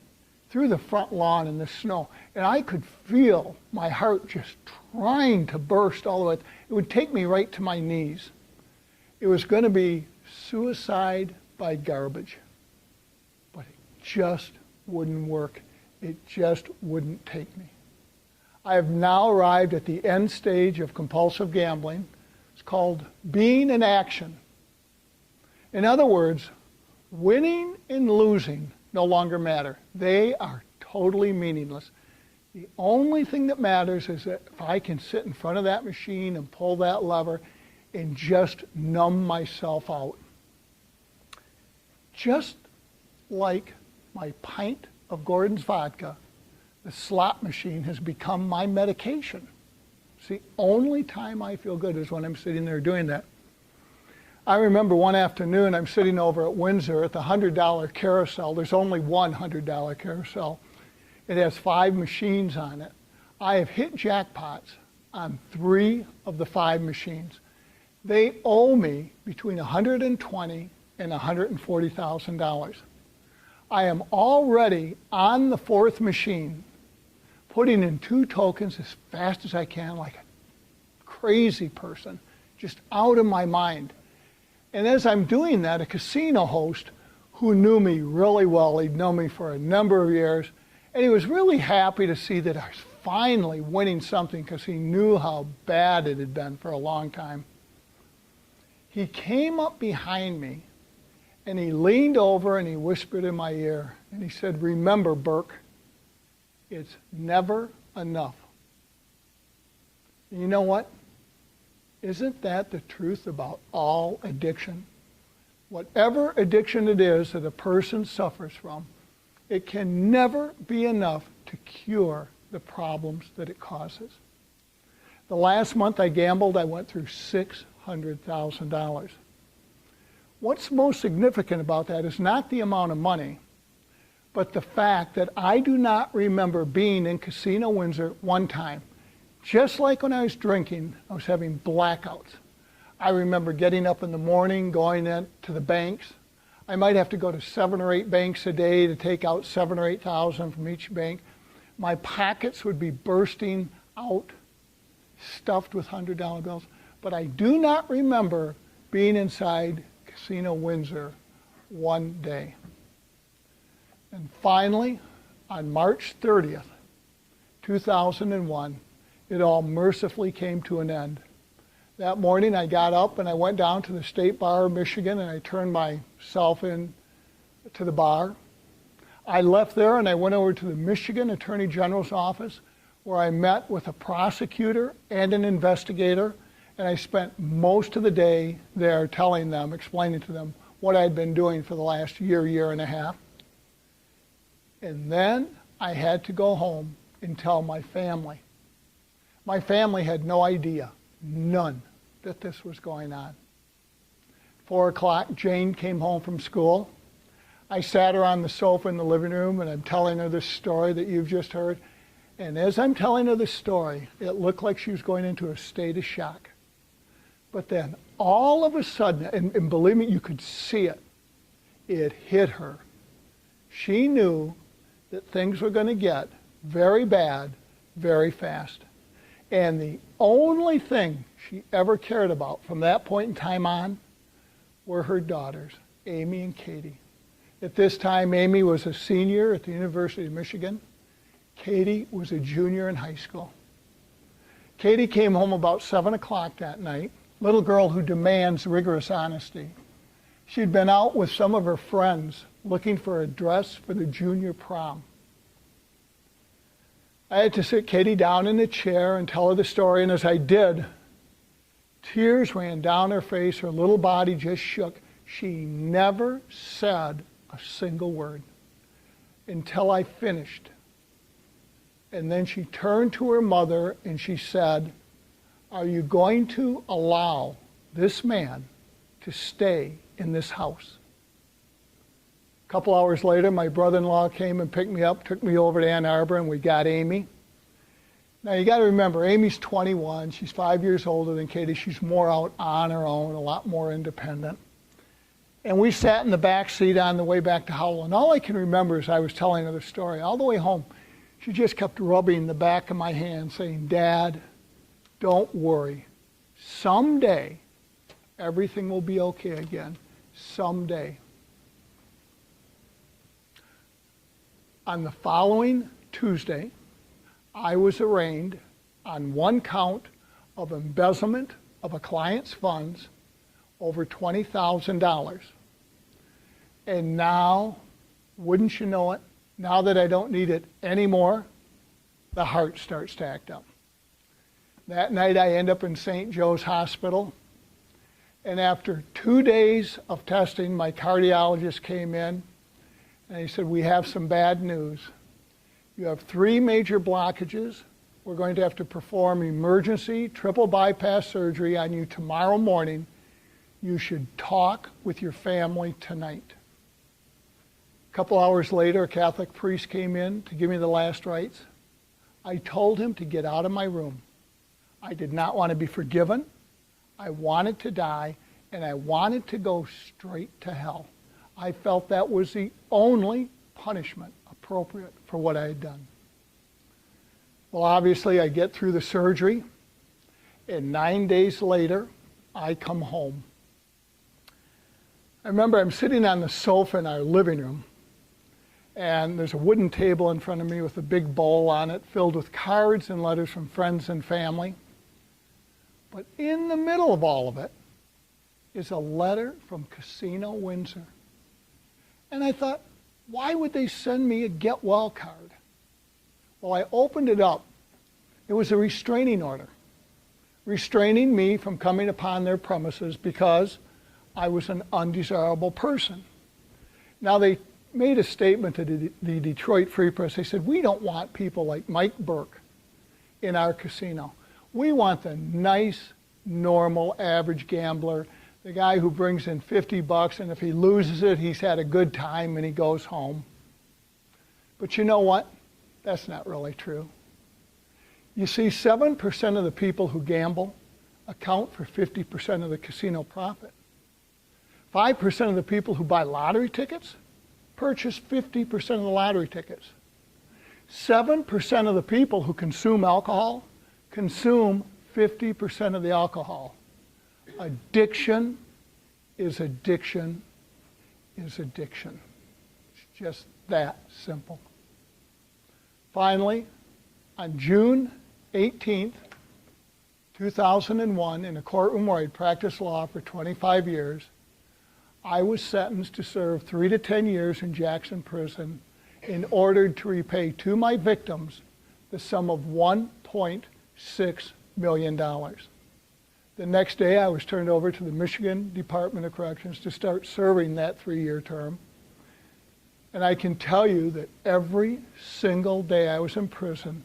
through the front lawn in the snow. And I could feel my heart just trying to burst all the way. It would take me right to my knees. It was going to be suicide by garbage. But it just wouldn't work. It just wouldn't take me. I have now arrived at the end stage of compulsive gambling. It's called being in action. In other words, winning and losing no longer matter. They are totally meaningless. The only thing that matters is that if I can sit in front of that machine and pull that lever and just numb myself out. Just like my pint of Gordon's vodka, the slot machine has become my medication. It's the only time I feel good is when I'm sitting there doing that. I remember one afternoon I'm sitting over at Windsor at the $100 carousel. There's only one $100 carousel. It has 5 machines on it. I have hit jackpots on 3 of the 5 machines. They owe me between $120,000 and $140,000. I am already on the 4th machine, putting in 2 tokens as fast as I can, like a crazy person, just out of my mind. And as I'm doing that, a casino host who knew me really well, he'd known me for a number of years, and he was really happy to see that I was finally winning something because he knew how bad it had been for a long time. He came up behind me and he leaned over and he whispered in my ear and he said, "Remember, Burke, it's never enough." And you know what? Isn't that the truth about all addiction? Whatever addiction it is that a person suffers from, it can never be enough to cure the problems that it causes. The last month I gambled, I went through $600,000. What's most significant about that is not the amount of money, but the fact that I do not remember being in Casino Windsor one time. Just like when I was drinking, I was having blackouts. I remember getting up in the morning, going in to the banks. I might have to go to 7 or 8 banks a day to take out 7,000 or 8,000 from each bank. My pockets would be bursting out, stuffed with $100 bills. But I do not remember being inside Casino Windsor one day. And finally, on March 30th, 2001, it all mercifully came to an end. That morning I got up and I went down to the State Bar of Michigan and I turned myself in to the bar. I left there and I went over to the Michigan Attorney General's office where I met with a prosecutor and an investigator, and I spent most of the day there telling them, explaining to them what I'd been doing for the last year, year and a half. And then I had to go home and tell my family. My family had no idea, none, that this was going on. 4 o'clock, Jane came home from school. I sat her on the sofa in the living room, and I'm telling her this story that you've just heard. And as I'm telling her the story, it looked like she was going into a state of shock. But then, all of a sudden, and believe me, you could see it, it hit her. She knew that things were going to get very bad, very fast. And the only thing she ever cared about from that point in time on were her daughters, Amy and Katie. At this time, Amy was a senior at the University of Michigan. Katie was a junior in high school. Katie came home about 7 o'clock that night, little girl who demands rigorous honesty. She'd been out with some of her friends looking for a dress for the junior prom. I had to sit Katie down in a chair and tell her the story, and as I did, tears ran down her face, her little body just shook. She never said a single word until I finished. And then she turned to her mother and she said, "Are you going to allow this man to stay in this house?" A couple hours later, my brother-in-law came and picked me up, took me over to Ann Arbor, and we got Amy. Now, you got to remember, Amy's 21. She's 5 years older than Katie. She's more out on her own, a lot more independent. And we sat in the back seat on the way back to Howell. And all I can remember is I was telling her the story. All the way home, she just kept rubbing the back of my hand, saying, "Dad, don't worry. Someday, everything will be okay again. Someday." On the following Tuesday, I was arraigned on one count of embezzlement of a client's funds over $20,000. And now, wouldn't you know it, now that I don't need it anymore, the heart starts to act up. That night I end up in St. Joe's Hospital, and after 2 days of testing, my cardiologist came in and he said, "We have some bad news. You have 3 major blockages. We're going to have to perform emergency triple bypass surgery on you tomorrow morning. You should talk with your family tonight." A couple hours later, a Catholic priest came in to give me the last rites. I told him to get out of my room. I did not want to be forgiven. I wanted to die, and I wanted to go straight to hell. I felt that was the only punishment appropriate for what I had done. Well, obviously, I get through the surgery, and 9 days later, I come home. I remember I'm sitting on the sofa in our living room, and there's a wooden table in front of me with a big bowl on it filled with cards and letters from friends and family. But in the middle of all of it is a letter from Casino Windsor. And I thought, why would they send me a get well card? Well, I opened it up. It was a restraining order, restraining me from coming upon their premises because I was an undesirable person. Now, they made a statement to the Detroit Free Press. They said, "We don't want people like Mike Burke in our casino. We want the nice, normal, average gambler, the guy who brings in $50, and if he loses it, he's had a good time and he goes home." But you know what? That's not really true. You see, 7% of the people who gamble account for 50% of the casino profit. 5% of the people who buy lottery tickets purchase 50% of the lottery tickets. 7% of the people who consume alcohol consume 50% of the alcohol. Addiction is addiction is addiction. It's just that simple. Finally, on June 18th, 2001, in a courtroom where I'd practiced law for 25 years, I was sentenced to serve 3 to 10 years in Jackson Prison in order to repay to my victims the sum of $1.6 million. The next day I was turned over to the Michigan Department of Corrections to start serving that 3-year term. And I can tell you that every single day I was in prison,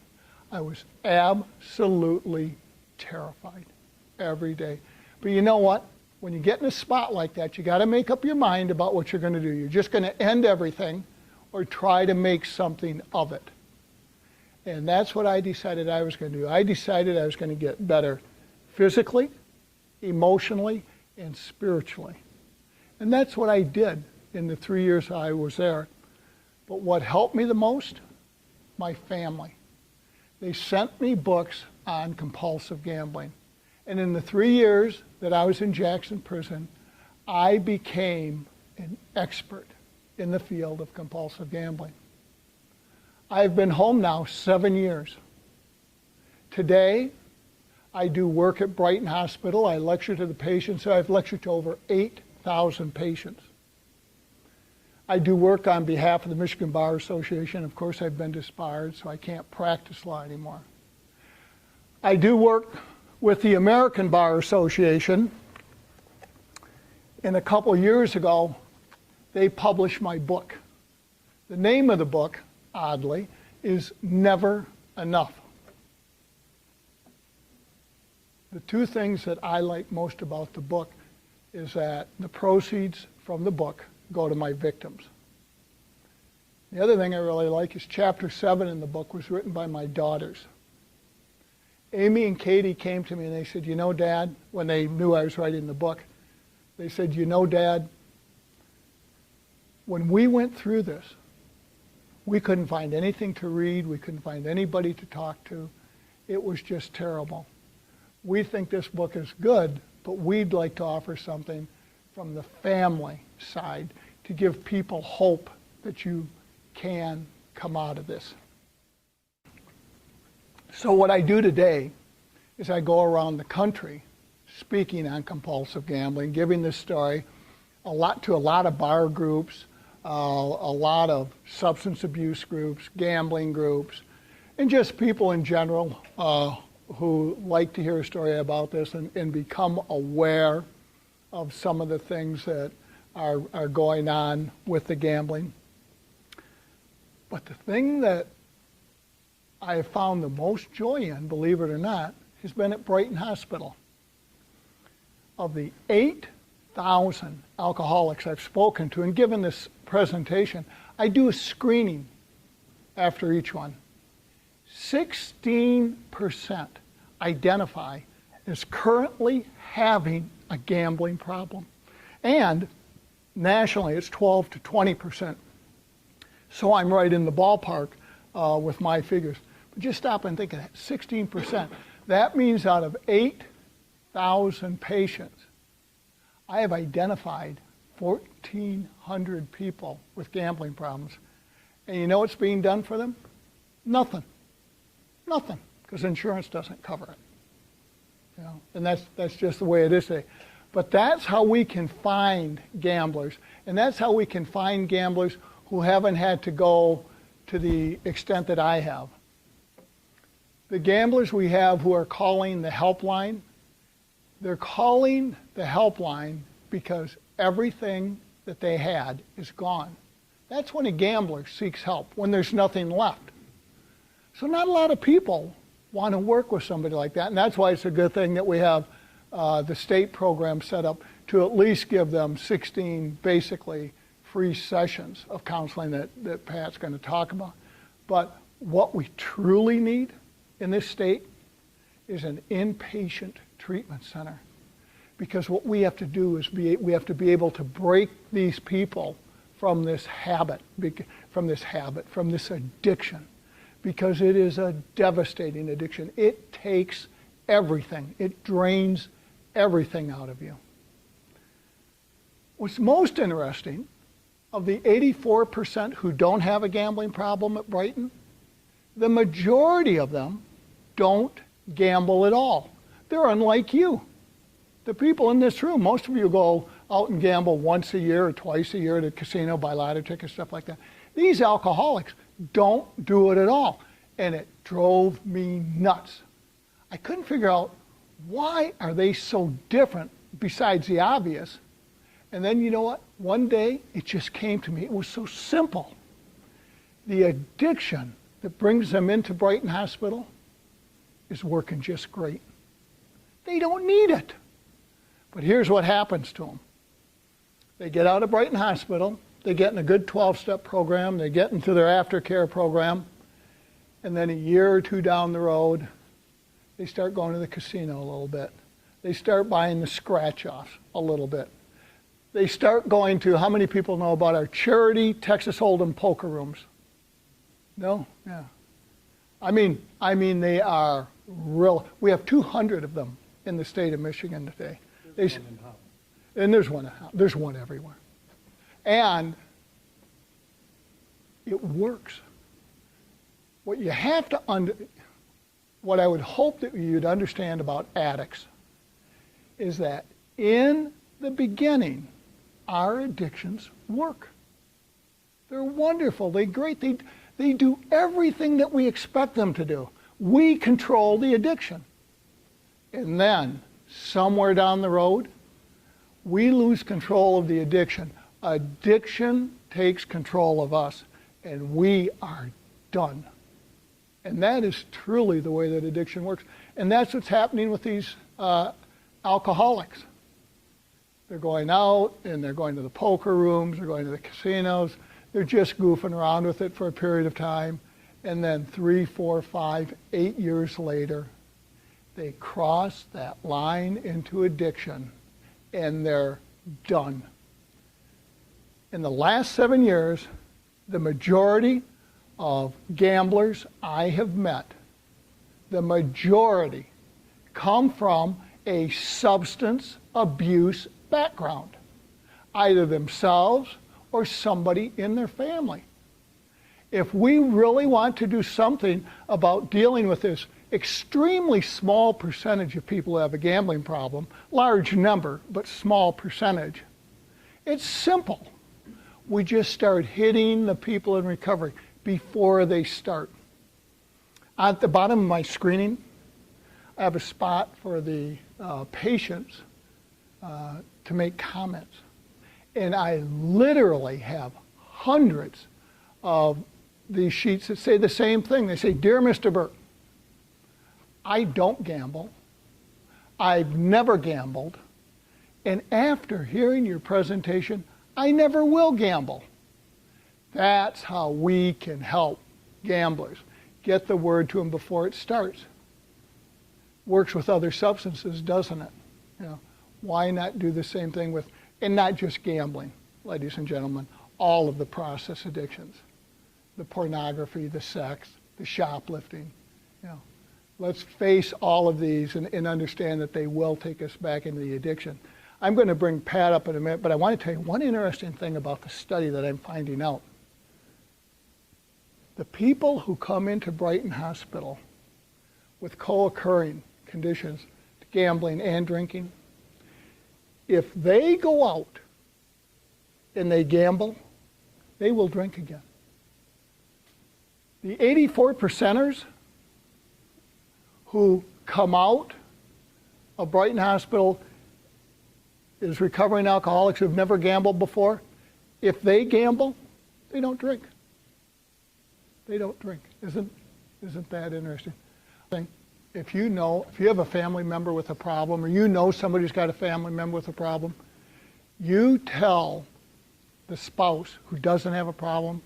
I was absolutely terrified every day. But you know what? When you get in a spot like that, you got to make up your mind about what you're going to do. You're just going to end everything or try to make something of it. And that's what I decided I was going to do. I decided I was going to get better physically, emotionally, and spiritually. And that's what I did in the 3 years I was there. But what helped me the most? My family. They sent me books on compulsive gambling. And in the 3 years that I was in Jackson Prison, I became an expert in the field of compulsive gambling. I've been home now 7 years. Today, I do work at Brighton Hospital. I lecture to the patients. I've lectured to over 8,000 patients. I do work on behalf of the Michigan Bar Association. Of course, I've been disbarred, so I can't practice law anymore. I do work with the American Bar Association. And a couple years ago, they published my book. The name of the book, oddly, is Never Enough. The two things that I like most about the book is that the proceeds from the book go to my victims. The other thing I really like is chapter 7 in the book was written by my daughters. Amy and Katie came to me and they said, you know, Dad, when they knew I was writing the book, they said, you know, Dad, when we went through this, we couldn't find anything to read. We couldn't find anybody to talk to. It was just terrible. We think this book is good, but we'd like to offer something from the family side to give people hope that you can come out of this. So what I do today is I go around the country speaking on compulsive gambling, giving this story to a lot of bar groups, a lot of substance abuse groups, gambling groups, and just people in general who like to hear a story about this and become aware of some of the things that are going on with the gambling. But the thing that I have found the most joy in, believe it or not, has been at Brighton Hospital. Of the 8,000 alcoholics I've spoken to and given this presentation, I do a screening after each one. 16% identify as currently having a gambling problem. And nationally, it's 12 to 20%. So I'm right in the ballpark with my figures. But just stop and think of that, 16%. That means out of 8,000 patients, I have identified 1,400 people with gambling problems. And you know what's being done for them? Nothing. Nothing, because insurance doesn't cover it. You know, and that's just the way it is today. But that's how we can find gamblers, and that's how we can find gamblers who haven't had to go to the extent that I have. The gamblers we have who are calling the helpline, they're calling the helpline because everything that they had is gone. That's when a gambler seeks help, when there's nothing left. So not a lot of people want to work with somebody like that, and that's why it's a good thing that we have the state program set up to at least give them 16 basically free sessions of counseling that Pat's going to talk about. But what we truly need in this state is an inpatient treatment center. Because what we have to do is we have to be able to break these people from this habit, from this addiction. Because it is a devastating addiction. It takes everything. It drains everything out of you. What's most interesting, of the 84% who don't have a gambling problem at Brighton, the majority of them don't gamble at all. They're unlike you. The people in this room, most of you go out and gamble once a year or twice a year at a casino, buy lottery tickets, stuff like that. These alcoholics don't do it at all. And it drove me nuts. I couldn't figure out why are they so different besides the obvious? And then you know what? One day it just came to me. It was so simple. The addiction that brings them into Brighton Hospital is working just great. They don't need it. But here's what happens to them. They get out of Brighton Hospital, they get in a good 12-step program, they get into their aftercare program, and then a year or two down the road, they start going to the casino a little bit. They start buying the scratch-offs a little bit. They start going to, how many people know about our charity Texas Hold'em poker rooms? No? Yeah. I mean they are real. We have 200 of them in the state of Michigan today. And there's one everywhere. And it works. What you have to what I would hope that you'd understand about addicts is that in the beginning, our addictions work. They're wonderful. They're great. They do everything that we expect them to do. We control the addiction. And then, somewhere down the road, we lose control of the addiction. Addiction takes control of us, and we are done. And that is truly the way that addiction works. And that's what's happening with these alcoholics. They're going out, and they're going to the poker rooms, they're going to the casinos, they're just goofing around with it for a period of time, and then 3, 4, 5, 8 years later, they cross that line into addiction, and they're done. In the last 7 years, the majority of gamblers I have met, the majority come from a substance abuse background, either themselves or somebody in their family. If we really want to do something about dealing with this extremely small percentage of people who have a gambling problem, large number, but small percentage, it's simple. We just start hitting the people in recovery before they start. At the bottom of my screening, I have a spot for the patients to make comments. And I literally have hundreds of these sheets that say the same thing. They say, "Dear Mr. Burke, I don't gamble. I've never gambled. And after hearing your presentation, I never will gamble." That's how we can help gamblers. Get the word to them before it starts. Works with other substances, doesn't it? You know, why not do the same thing with, and not just gambling, ladies and gentlemen, all of the process addictions, the pornography, the sex, the shoplifting. You know, let's face all of these and understand that they will take us back into the addiction. I'm going to bring Pat up in a minute, but I want to tell you one interesting thing about the study that I'm finding out. The people who come into Brighton Hospital with co-occurring conditions, gambling and drinking, if they go out and they gamble, they will drink again. The 84%ers who come out of Brighton Hospital as recovering alcoholics who have never gambled before, if they gamble, they don't drink. They don't drink. Isn't that interesting? If you have a family member with a problem, or you know somebody who's got a family member with a problem, you tell the spouse who doesn't have a problem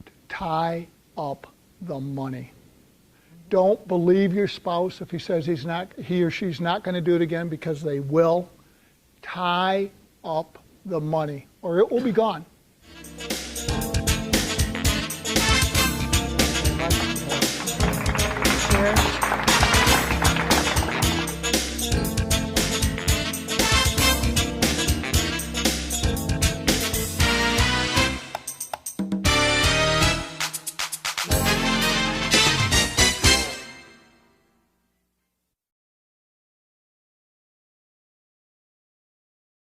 to tie up the money. Don't believe your spouse if he says he or she's not going to do it again, because they will. Tie up the money, or it will be gone.